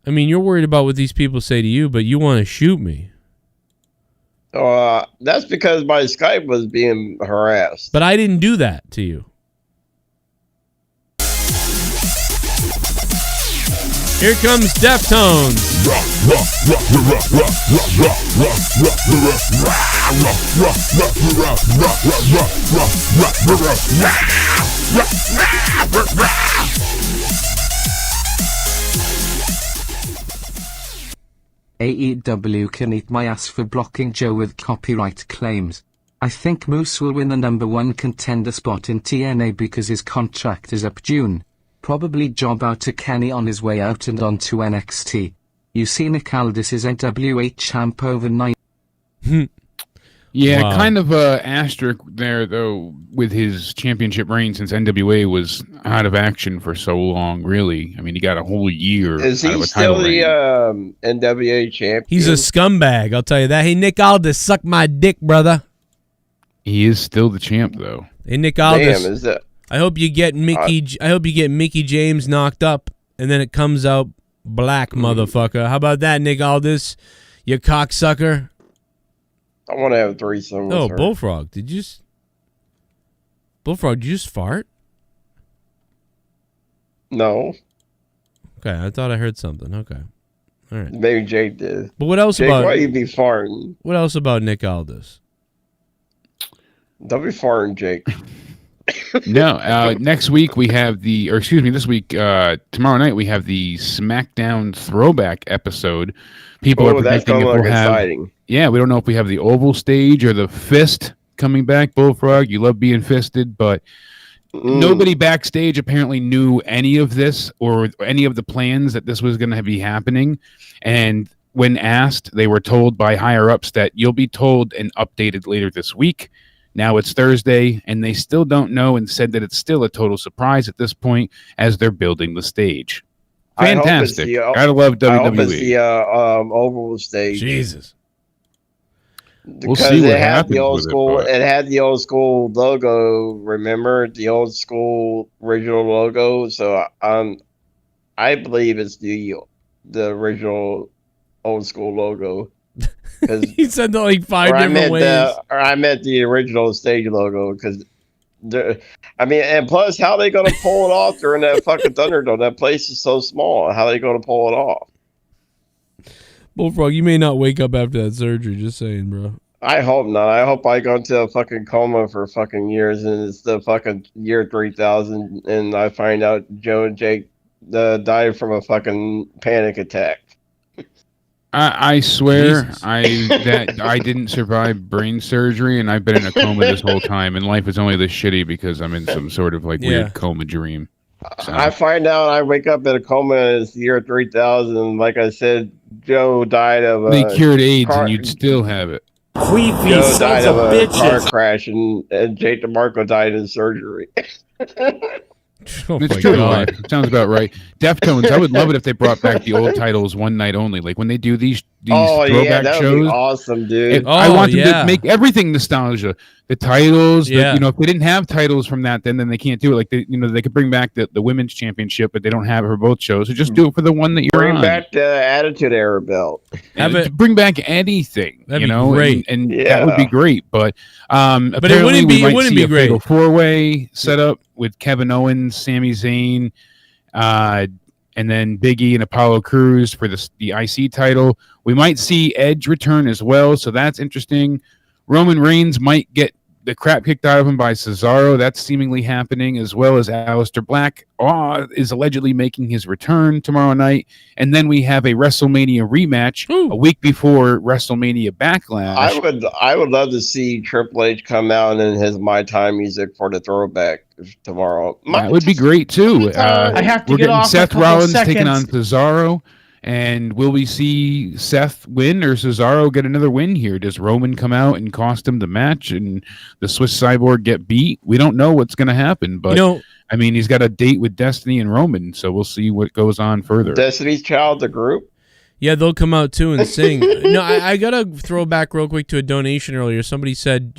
I mean, you're worried about what these people say to you, but you want to shoot me. That's because my Skype was being harassed. But I didn't do that to you. Here comes Deftones. AEW can eat my ass for blocking Joe with copyright claims. I think Moose will win the #1 contender spot in TNA because his contract is up June. Probably job out to Kenny on his way out and on to NXT. You see Nick Aldis is NWA champ overnight. Yeah, Wow. kind of a asterisk there, though, with his championship reign since NWA was out of action for so long, really. I mean, he got a whole year Is out he of a still title reign. the NWA champion? He's a scumbag, I'll tell you that. Hey, Nick Aldis, suck my dick, brother. He is still the champ, though. Hey, Nick Aldis. Damn, is that? I hope you get Mickey James knocked up, and then it comes out black, motherfucker. How about that, Nick Aldis? You cocksucker. I want to have a threesome with Oh, her. Bullfrog, did you just fart? No, Okay, I thought I heard something. Okay, all right. maybe Jake did. But what else Jake, about why you be farting? what else about Nick Aldis? Don't be farting, Jake. No, next week we have this week, tomorrow night we have the SmackDown throwback episode. People are That's predicting gonna if look we'll have. exciting. Yeah, we don't know if we have the oval stage or the fist coming back. Bullfrog, you love being fisted, but nobody backstage apparently knew any of this or any of the plans that this was going to be happening. And when asked, they were told by higher ups that you'll be told and updated later this week. Now it's Thursday, and they still don't know and said that it's still a total surprise at this point as they're building the stage. Fantastic. Gotta love WWE. I hope it's the oval stage. Jesus. We'll Because see what it had happens the old with it, school. but- It had the old school logo. Remember the old school original logo? So I believe it's the original old school logo. He said that like five different ways. I meant the original stage logo because, and plus, how they gonna pull it off during that fucking Thunderdome? That place is so small. How they gonna pull it off? Bullfrog, you may not wake up after that surgery. Just saying, bro. I hope not. I hope I go into a fucking coma for fucking years, and it's the fucking year 3000, and I find out Joe and Jake died from a fucking panic attack. I swear Jesus. I didn't survive brain surgery, and I've been in a coma this whole time, and life is only this shitty because I'm in some sort of weird coma dream. So. I find out I wake up in a coma, and it's the year 3000, and like I said, Joe died of They cured AIDS, and you'd still have it. Creepy Joe sons died of of a car bitches. crash, and Jake DeMarco died in surgery. Oh It's my true. God. It sounds about right. Deftones, I would love it if they brought back the old titles one night only. Like when they do these Oh yeah, throwback that would shows. be awesome, dude. I want them yeah. to make everything nostalgia. The titles, Yeah. if they didn't have titles from that, then they can't do it. Like they could bring back the women's championship, but they don't have it for both shows. So just do it for the one that you're Bring on. back the Attitude Era belt. Have it- Bring back anything. That'd be great. and Yeah. that would be great. But it apparently wouldn't we be- it might wouldn't see be a great. fatal four-way set up with Kevin Owens, Sami Zayn, and then Big E and Apollo Crews for the IC title. We might see Edge return as well, so that's interesting. Roman Reigns might get the crap kicked out of him by Cesaro. That's seemingly happening, as well as Aleister Black is allegedly making his return tomorrow night. And then we have a WrestleMania rematch a week before WrestleMania Backlash. I would love to see Triple H come out in his My Time music for the throwback tomorrow. That would be great too. I have to we're get getting off Seth a couple Rollins seconds. taking on Cesaro. And will we see Seth win or Cesaro get another win here? Does Roman come out and cost him the match and the Swiss Cyborg get beat? We don't know what's going to happen, but I mean, he's got a date with Destiny and Roman, so we'll see what goes on further. Destiny's Child, the group? Yeah, they'll come out too and sing. No, I got to throw back real quick to a donation earlier. Somebody said,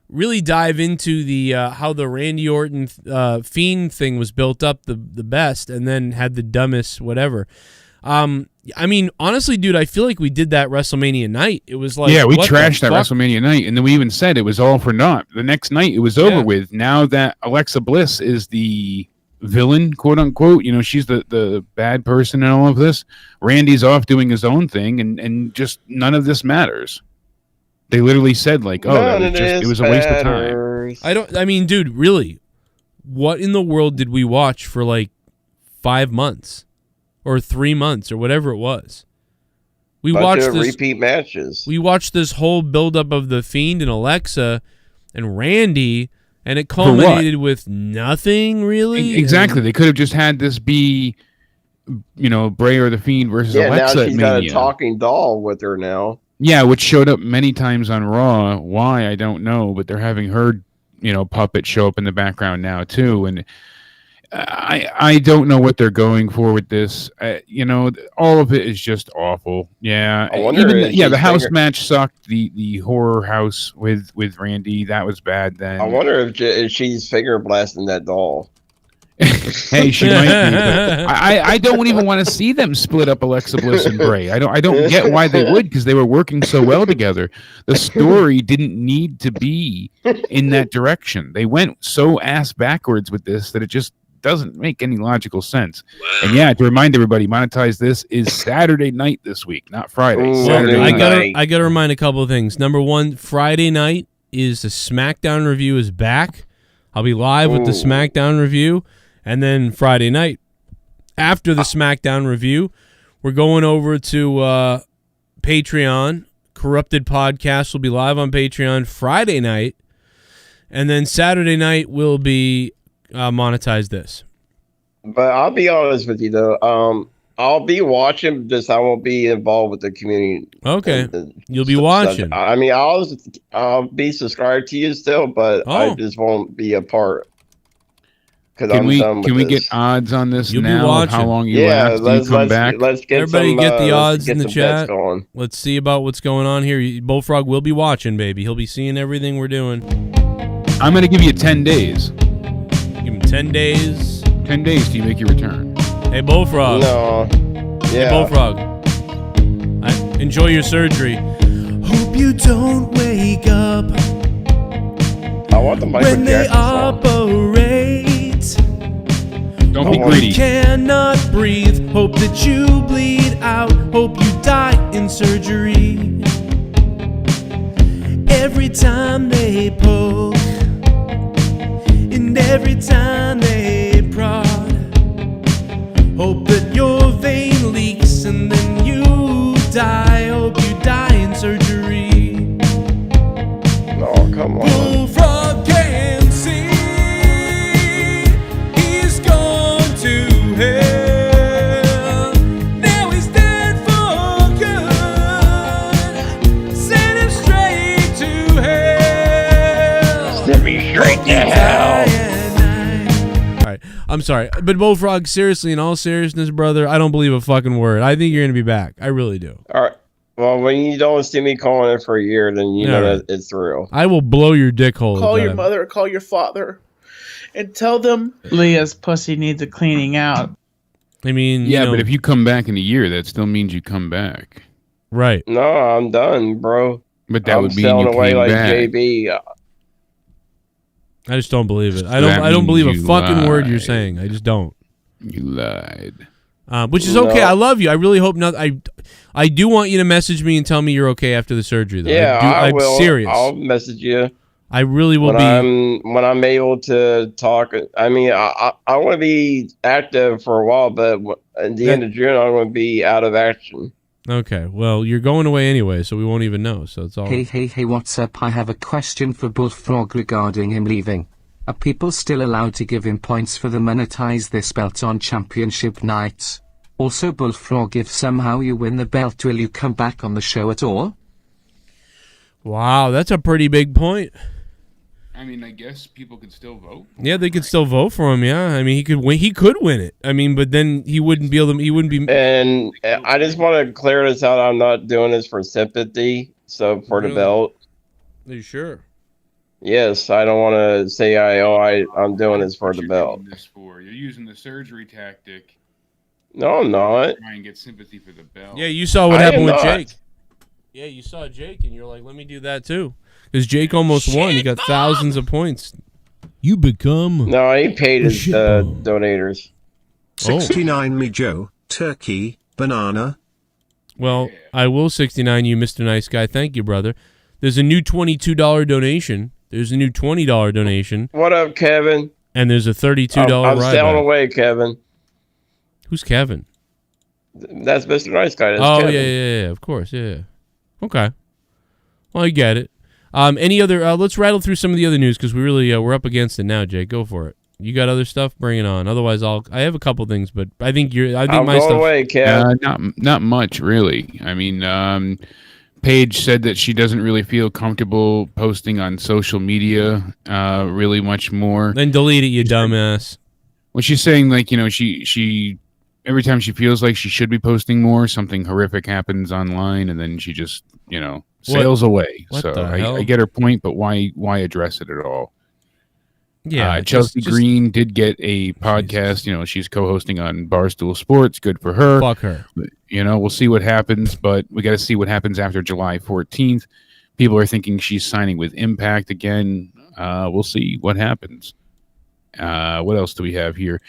really dive into the how the Randy Orton Fiend thing was built up the best and then had the dumbest whatever. I mean, honestly, dude, I feel like we did that WrestleMania night. It was like, yeah, we what trashed the that fuck? WrestleMania night, and then we even said it was all for naught. The next night, it was over with. Now that Alexa Bliss is the villain, quote unquote, she's the bad person in all of this. Randy's off doing his own thing, and just none of this matters. They literally said like, it was a waste of time. I mean, dude, really, what in the world did we watch for like 5 months? Or 3 months, or whatever it was. We watched this repeat matches. We watched this whole buildup of the Fiend and Alexa and Randy, and it culminated with nothing really. Exactly. They could have just had this be, Bray or the Fiend versus Alexa. Now she's got Mania. a talking doll with her now. Yeah, which showed up many times on Raw. Why, I don't know, but they're having her, puppet show up in the background now too, and. I don't know what they're going for with this. All of it is just awful. Yeah, the house match sucked. The horror house with Randy, that was bad. Then I wonder if she's finger blasting that doll. Hey, she might be. But I don't even want to see them split up Alexa Bliss and Bray. I don't get why they would, because they were working so well together. The story didn't need to be in that direction. They went so ass backwards with this that it just doesn't make any logical sense. And yeah, to remind everybody, Monetize This is Saturday night this week, not Friday. Ooh, Saturday night. I gotta remind a couple of things. Number one, Friday night is the SmackDown review is back. I'll be live with the SmackDown review, and then Friday night after the SmackDown review, we're going over to Patreon. Corrupted Podcast will be live on Patreon Friday night, and then Saturday night will be Monetize This. But I'll be honest with you though, I'll be watching this. I won't be involved with the community. Okay, you'll be watching. I mean, I'll be subscribed to you still, but I just won't be a part. Can we get odds on this You'll now? Be watching. How long you last? You come back? Let's get everybody get the odds in the chat. Going. Let's see about what's going on here. Bullfrog will be watching, baby. He'll be seeing everything we're doing. I'm going to give you 10 days. Give him 10 days. 10 days till you make your return. Hey, Bullfrog. No. Yeah. Hey, Bullfrog. Enjoy your surgery. Hope you don't wake up I want the Michael when they operate. Don't be greedy. You cannot breathe. Hope that you bleed out. Hope you die in surgery. Every time they poke and every time they prod, hope that your vein leaks and then you die. Hope you die in surgery. Oh, come on. Bullfrog can see. He's gone to hell. Now he's dead for good. Send him straight to hell. Send me straight to hell. All right, I'm sorry, but Bullfrog, seriously, in all seriousness, brother, I don't believe a fucking word. I think you're gonna be back. I really do. All right. Well, when you don't see me calling in for a year, then you know that it's real. I will blow your dick hole. Call your mother, call your father, and tell them Leah's pussy needs a cleaning out. I mean, yeah, but if you come back in a year, that still means you come back. Right. No, I'm done, bro. But that would mean selling you away came like back. JB. I just don't believe it. So I that don't believe a means you fucking word you're lied. saying. I just don't. You lied. Which is okay. I love you. I really hope not. I do want you to message me and tell me you're okay after the surgery, though. Yeah, I'm will. serious. I'll message you. I really will when I'm able to talk. I mean, I want to be active for a while, but at the end of June, I want to be out of action. Okay, well, you're going away anyway, so we won't even know. So it's all. Hey, what's up? I have a question for Bullfrog regarding him leaving. Are people still allowed to give him points for the monetize this belt on championship nights? Also, Bullfrog, if somehow you win the belt, will you come back on the show at all? Wow, that's a pretty big point. I mean, I guess people could still vote. Yeah, they could still vote for him. Yeah, I mean, he could win. He could win it. I mean, but then he wouldn't be able to. He wouldn't be. And I just want to clear this out. I'm not doing this for sympathy. So for the belt. Are you sure? Yes, I don't want to say I'm doing this for the belt. You're using the surgery tactic. No, I'm not. Try and get sympathy for the belt. Yeah, you saw what happened with Jake. Yeah, you saw Jake, and you're like, let me do that too. Because Jake almost won. He got thousands of points. You become. No, he paid his donators. 69 me Joe, turkey, banana. Well, I will 69 you, Mr. Nice Guy. Thank you, brother. There's a new $22 donation. There's a new $20 donation. What up, Kevin? And there's a $32 I'm ride sailing back. away, Kevin. Who's Kevin? That's Mr. Nice Guy. That's Kevin. Kevin. Yeah, of course, yeah. Okay. Well, I get it. Any other? Let's rattle through some of the other news because we really we're up against it now. Jake, go for it. You got other stuff? Bring it on. Otherwise, I have a couple things, but I think my going away, Kev. Not much really. I mean, Paige said that she doesn't really feel comfortable posting on social media really much more. Then delete it, you dumbass. Well, she's saying like she every time she feels like she should be posting more, something horrific happens online, and then she just sails away. So I get her point, but why address it at all? Yeah, Chelsea Green did get a podcast. You know, she's co-hosting on Barstool Sports. Good for her. Fuck her. But, we'll see what happens, but we got to see what happens after July 14th. People are thinking she's signing with Impact again. We'll see what happens. What else do we have here?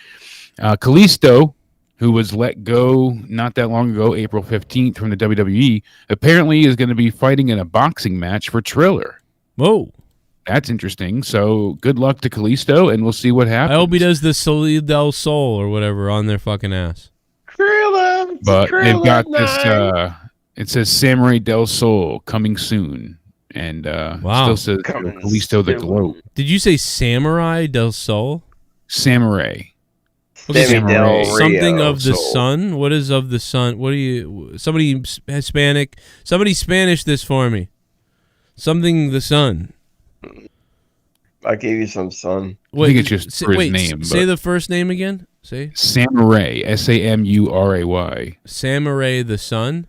Kalisto, who was let go not that long ago, April 15th from the WWE, apparently is going to be fighting in a boxing match for Triller. Whoa. That's interesting. So good luck to Kalisto, and we'll see what happens. I hope he does the Salida del Sol or whatever on their fucking ass. But they've got this, it says Samurai del Sol coming soon. And still says Kalisto the Globe. Did you say Samurai del Sol? Samurai. Something of the sun? What is of the sun? What do you... Somebody Hispanic... Somebody Spanish this for me. Something the sun. I gave you some sun. I think it's just for his name. Say the first name again. Say Samurai. Samurai. Samurai the sun?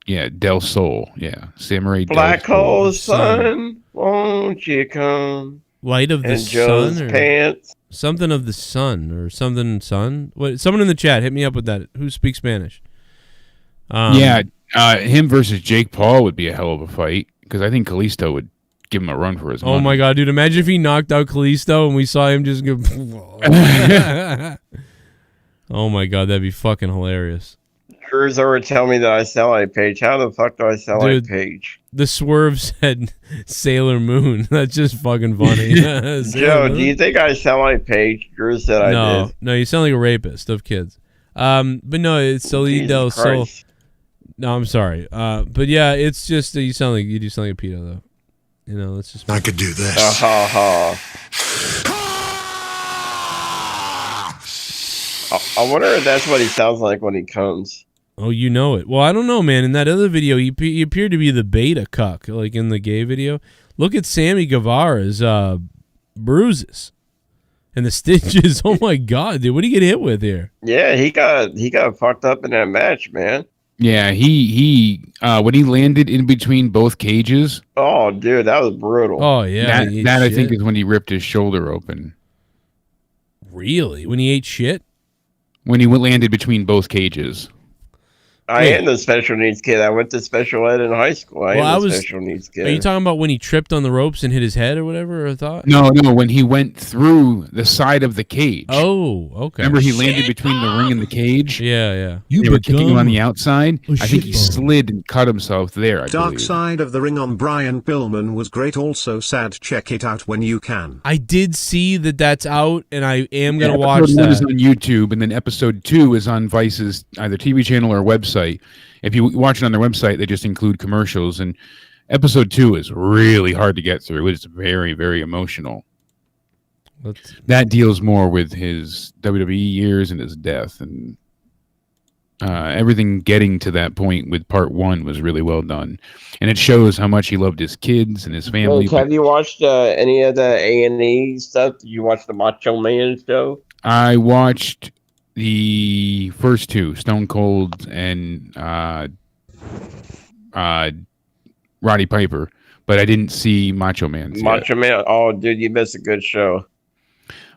Yeah, Del Sol. Yeah. Samurai Black Del Sol. hole sun, won't you come? Light of the Joe's sun? Or pants. Something of the sun or something sun? What? Someone in the chat, hit me up with that. Who speaks Spanish? Him versus Jake Paul would be a hell of a fight because I think Kalisto would give him a run for his money. Oh my god, dude! Imagine if he knocked out Kalisto and we saw him just go. Oh my god, that'd be fucking hilarious. Drew's over telling me that I sell a page. How the fuck do I sell a page? The Swerve said Sailor Moon. That's just fucking funny. Joe, do you think I sell a page? Drew said I did. No, you sound like a rapist of kids. But no, it's Salida del Sol. No, I'm sorry. But yeah, it's just you do sound like a pedo though. Let's just. I could do this. I wonder if that's what he sounds like when he comes. Oh, you know it. Well, I don't know, man. In that other video, he appeared to be the beta cuck, like in the gay video. Look at Sammy Guevara's bruises and the stitches. Oh my god, dude! What did he get hit with here? Yeah, he got fucked up in that match, man. Yeah, he when he landed in between both cages. Oh, dude, that was brutal. Oh yeah, that I think is when he ripped his shoulder open. Really? When he ate shit? When he landed between both cages. I am the special needs kid. I went to special ed in high school. I am the special needs kid. Are you talking about when he tripped on the ropes and hit his head or whatever? I thought. No, when he went through the side of the cage. Oh, okay. Remember, he landed between the ring and the cage. Yeah. They were kicking him on the outside. I think he slid and cut himself there. Dark Side of the Ring on Brian Pillman was great. Also sad. Check it out when you can. I did see that's out, and I am gonna watch episode that. 1 is on YouTube, and then episode 2 is on Vice's either TV channel or website. If you watch it on their website, they just include commercials, and episode 2 is really hard to get through. It's very, very emotional. That deals more with his WWE years and his death, and everything getting to that point with part 1 was really well done, and it shows how much he loved his kids and his family. Hey, have you watched any of the A&E stuff? Did you watch the Macho Man show? I watched the first 2, Stone Cold and Roddy Piper, but I didn't see Macho Man. Macho Man, oh dude, you missed a good show.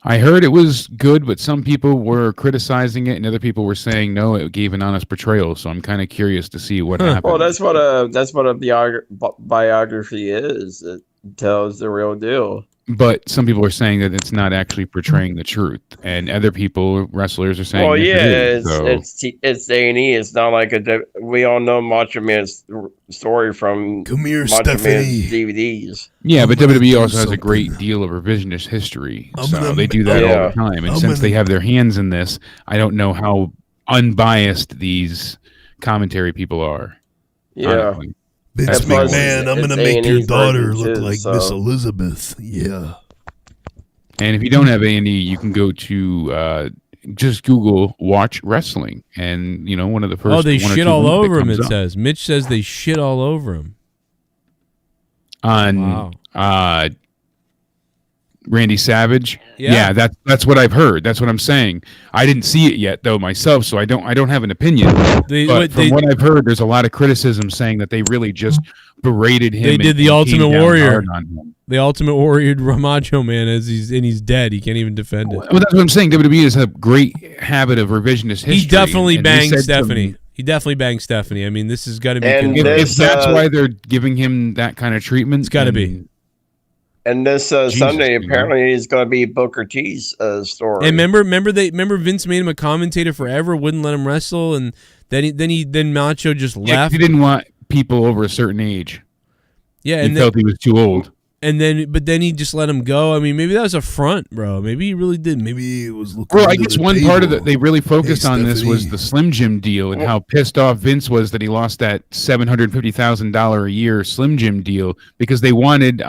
I heard it was good, but some people were criticizing it, and other people were saying no, it gave an honest portrayal. So I'm kind of curious to see what happened. Well, that's what a biography is. It tells the real deal. But some people are saying that it's not actually portraying the truth, and other people, wrestlers, are saying. Well, yeah, it's A&E. It's not like we all know Macho Man's story from Macho Man's DVDs. Yeah, but WWE also has a great deal of revisionist history, so they do that all the time. And since they have their hands in this, I don't know how unbiased these commentary people are. Yeah. Honestly. Vince McMahon, I'm going to make your daughter look like Miss Elizabeth. Yeah. And if you don't have A&E, you can go to just Google Watch Wrestling. And, one of the first. Oh, they shit all over him, it says. Mitch says they shit all over him. On Randy Savage. Yeah, that's what I've heard. That's what I'm saying. I didn't see it yet though myself, so I don't have an opinion. But from what I've heard, there's a lot of criticism saying that they really just berated him. They did the Ultimate Warrior. The Ultimate Warrior Macho Man he's dead. He can't even defend it. Well, that's what I'm saying. WWE has a great habit of revisionist history. He definitely banged Stephanie. He definitely banged Stephanie. I mean, this is got to be. If that's why they're giving him that kind of treatment, it's got to be. And this Sunday, apparently, is going to be Booker T's story. And remember Vince made him a commentator forever, wouldn't let him wrestle, and then Macho just left. He didn't want people over a certain age. Yeah, he felt he was too old. But then he just let him go. I mean, maybe that was a front, bro. Maybe he really did. Maybe it was looking. Well, I guess one part of they really focused on this was the Slim Jim deal and how pissed off Vince was that he lost that $750,000 a year Slim Jim deal because they wanted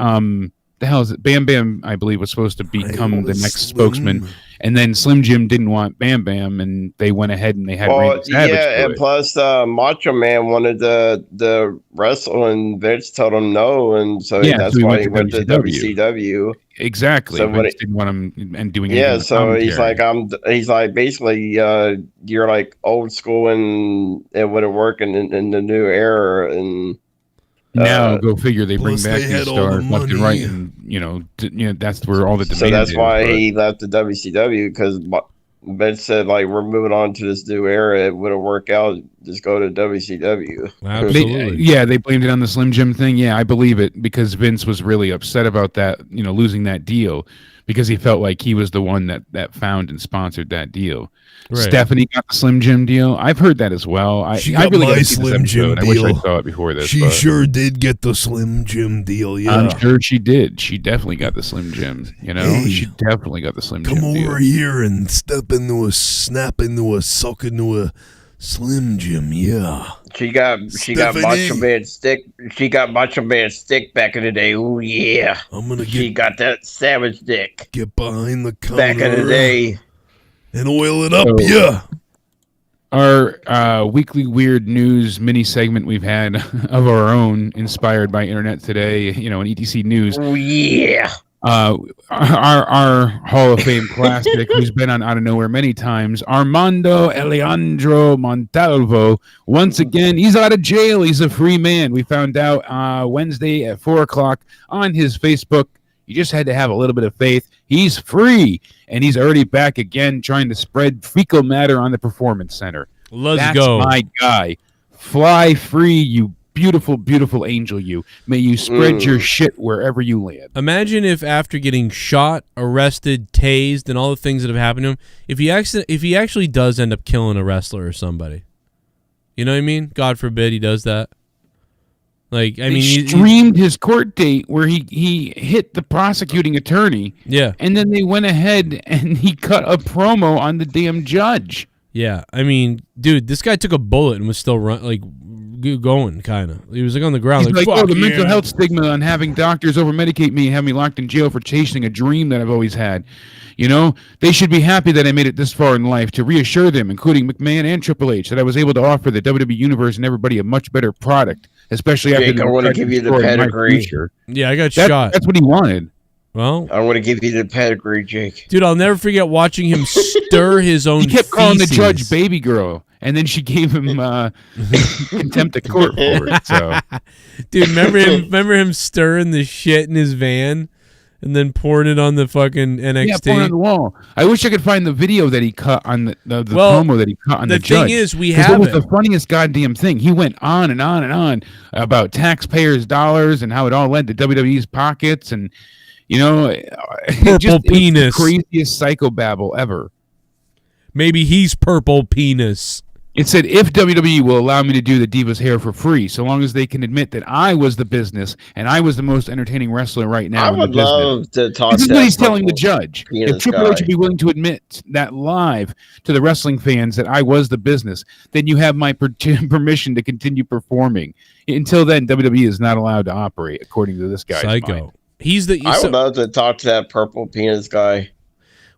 the hell is it? Bam Bam, I believe, was supposed to become the next spokesman, and then Slim Jim didn't want Bam Bam, and they went ahead and they had Randy Savage do and it. Plus Macho Man wanted to wrestle, and Vince told him no, and so that's why he went to WCW. Exactly. So Vince didn't want him and doing it. Yeah, so he's like basically you're like old school, and it wouldn't work in the new era, and. Now, go figure, they bring back these stars left and right, and that's where all the demand is. So that's why he left the WCW, because Vince said, we're moving on to this new era. It wouldn't work out. Just go to WCW. Absolutely. They blamed it on the Slim Jim thing. Yeah, I believe it, because Vince was really upset about that, losing that deal, because he felt like he was the one that found and sponsored that deal. Right. Stephanie got the Slim Jim deal. I've heard that as well. I really my Slim Jim deal. I wish I saw it before this. She sure did get the Slim Jim deal. Yeah, I'm sure she did. She definitely got the Slim Jim. Hey, she definitely got the Slim Jim. Come over here and snap into a suck into a Slim Jim. Yeah. She got Macho Man stick. She got Macho Man stick back in the day. Oh yeah. She got that Savage dick. Get behind the counter back in the day. And oil it up, Our weekly weird news mini segment we've had of our own, inspired by Internet Today, and ETC News. Oh yeah. Our Hall of Fame classic, who's been on Out of Nowhere many times, Armando Alejandro Montalvo. Once again, he's out of jail. He's a free man. We found out Wednesday at 4:00 on his Facebook. You just had to have a little bit of faith. He's free, and he's already back again trying to spread fecal matter on the Performance Center. That's my guy. Fly free, you beautiful, beautiful angel, you. May you spread your shit wherever you land. Imagine if after getting shot, arrested, tased, and all the things that have happened to him, if he actually does end up killing a wrestler or somebody. You know what I mean? God forbid he does that. Like, I mean, he streamed his court date where he hit the prosecuting attorney. Yeah. And then they went ahead and he cut a promo on the damn judge. Yeah. I mean, dude, this guy took a bullet and was still going, kind of. He was like on the ground. He's like, the mental health stigma on having doctors over-medicate me and have me locked in jail for chasing a dream that I've always had. You know, they should be happy that I made it this far in life to reassure them, including McMahon and Triple H, that I was able to offer the WWE Universe and everybody a much better product, especially after Jake, I want to give you the pedigree. Yeah, I got shot. That's what he wanted. Well, I want to give you the pedigree, Jake. Dude, I'll never forget watching him stir his own He kept calling the feces. judge baby girl, and then she gave him contempt of court for it. So, dude, remember him stirring the shit in his van and then pouring it on the fucking NXT? Yeah, pouring on the wall. I wish I could find the video that he cut on the promo that he cut on the judge. The thing is, we have it was the funniest goddamn thing. He went on and on and on about taxpayers' dollars and how it all led to WWE's pockets and, you know, purple penis. It was the craziest psychobabble ever. Maybe he's purple penis. It said, if WWE will allow me to do the Divas hair for free, so long as they can admit that I was the business and I was the most entertaining wrestler right now. I would love to talk. This is what he's telling the judge. If Triple H would be willing to admit that live to the wrestling fans that I was the business, then you have my permission to continue performing. Until then, WWE is not allowed to operate, according to this guy's Psycho. mind. I would love to talk to that purple penis guy.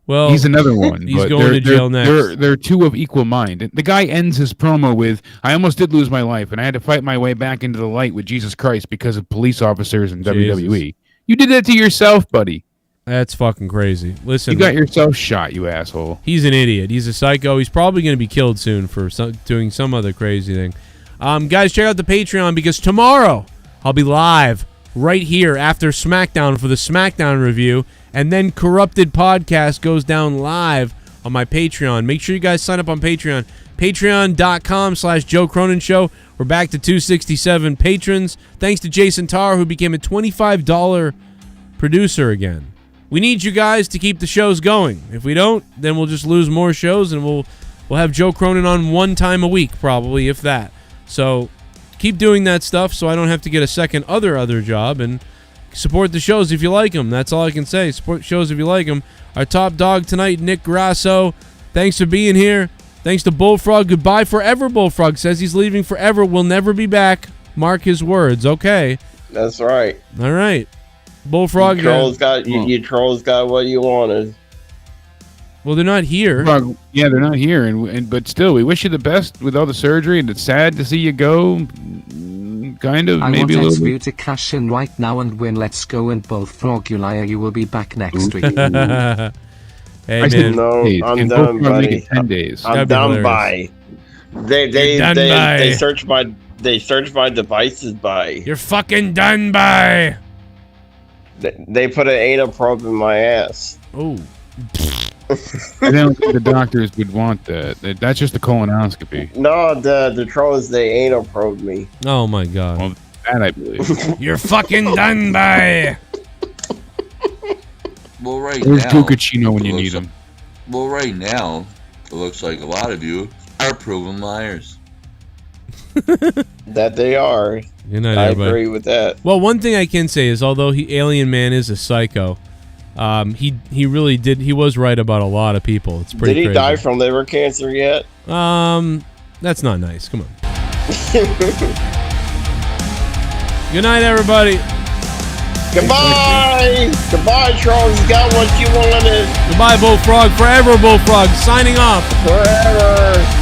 Well, he's another one. He's going to jail next. They're two of equal mind. The guy ends his promo with, I almost did lose my life, and I had to fight my way back into the light with Jesus Christ because of police officers in WWE. You did that to yourself, buddy. That's fucking crazy. Listen. You got yourself shot, you asshole. He's an idiot. He's a psycho. He's probably going to be killed soon for doing some other crazy thing. Guys, check out the Patreon because tomorrow I'll be live right here after SmackDown for the SmackDown review. And then Corrupted Podcast goes down live on my Patreon. Make sure you guys sign up on Patreon. Patreon.com/Joe Cronin Show. We're back to 267 patrons. Thanks to Jason Tarr, who became a $25 producer again. We need you guys to keep the shows going. If we don't, then we'll just lose more shows, and we'll have Joe Cronin on one time a week, probably, if that. So keep doing that stuff so I don't have to get a second other job, and support the shows if you like them. That's all I can say. Support shows if you like them. Our top dog tonight, Nick Grasso. Thanks for being here. Thanks to Bullfrog. Goodbye forever, Bullfrog. Says he's leaving forever. We'll never be back. Mark his words. Okay. That's right. All right. Bullfrog. You trolls got what you wanted. Well, they're not here. Yeah, they're not here. But still, we wish you the best with all the surgery, and it's sad to see you go. Kind of, maybe a little bit. I want to cash in right now and win. Let's go and Bullfrog, you liar. You will be back next week. Hey, I man. said no, I'm done, buddy. 10 days. I'm done by. They search my devices by. You're fucking done by. They put an anal probe in my ass. Oh. I don't think the doctors would want that. That's just a colonoscopy. No, the trolls, they anal probed me. Oh my god. Well, that I believe. You're fucking done by. Well, right Where's now, Duncachino when you need him? Well, right now, it looks like a lot of you are proven liars. That they are. Good night, I everybody. agree with that. Well, one thing I can say is, although Alien Man is a psycho, he really did. He was right about a lot of people. It's pretty. Did he crazy. die from liver cancer yet? That's not nice. Come on. Good night, everybody. Goodbye. Goodbye, trolls. You got what you wanted. Goodbye, Bullfrog. Forever, Bullfrog. Signing off. Forever.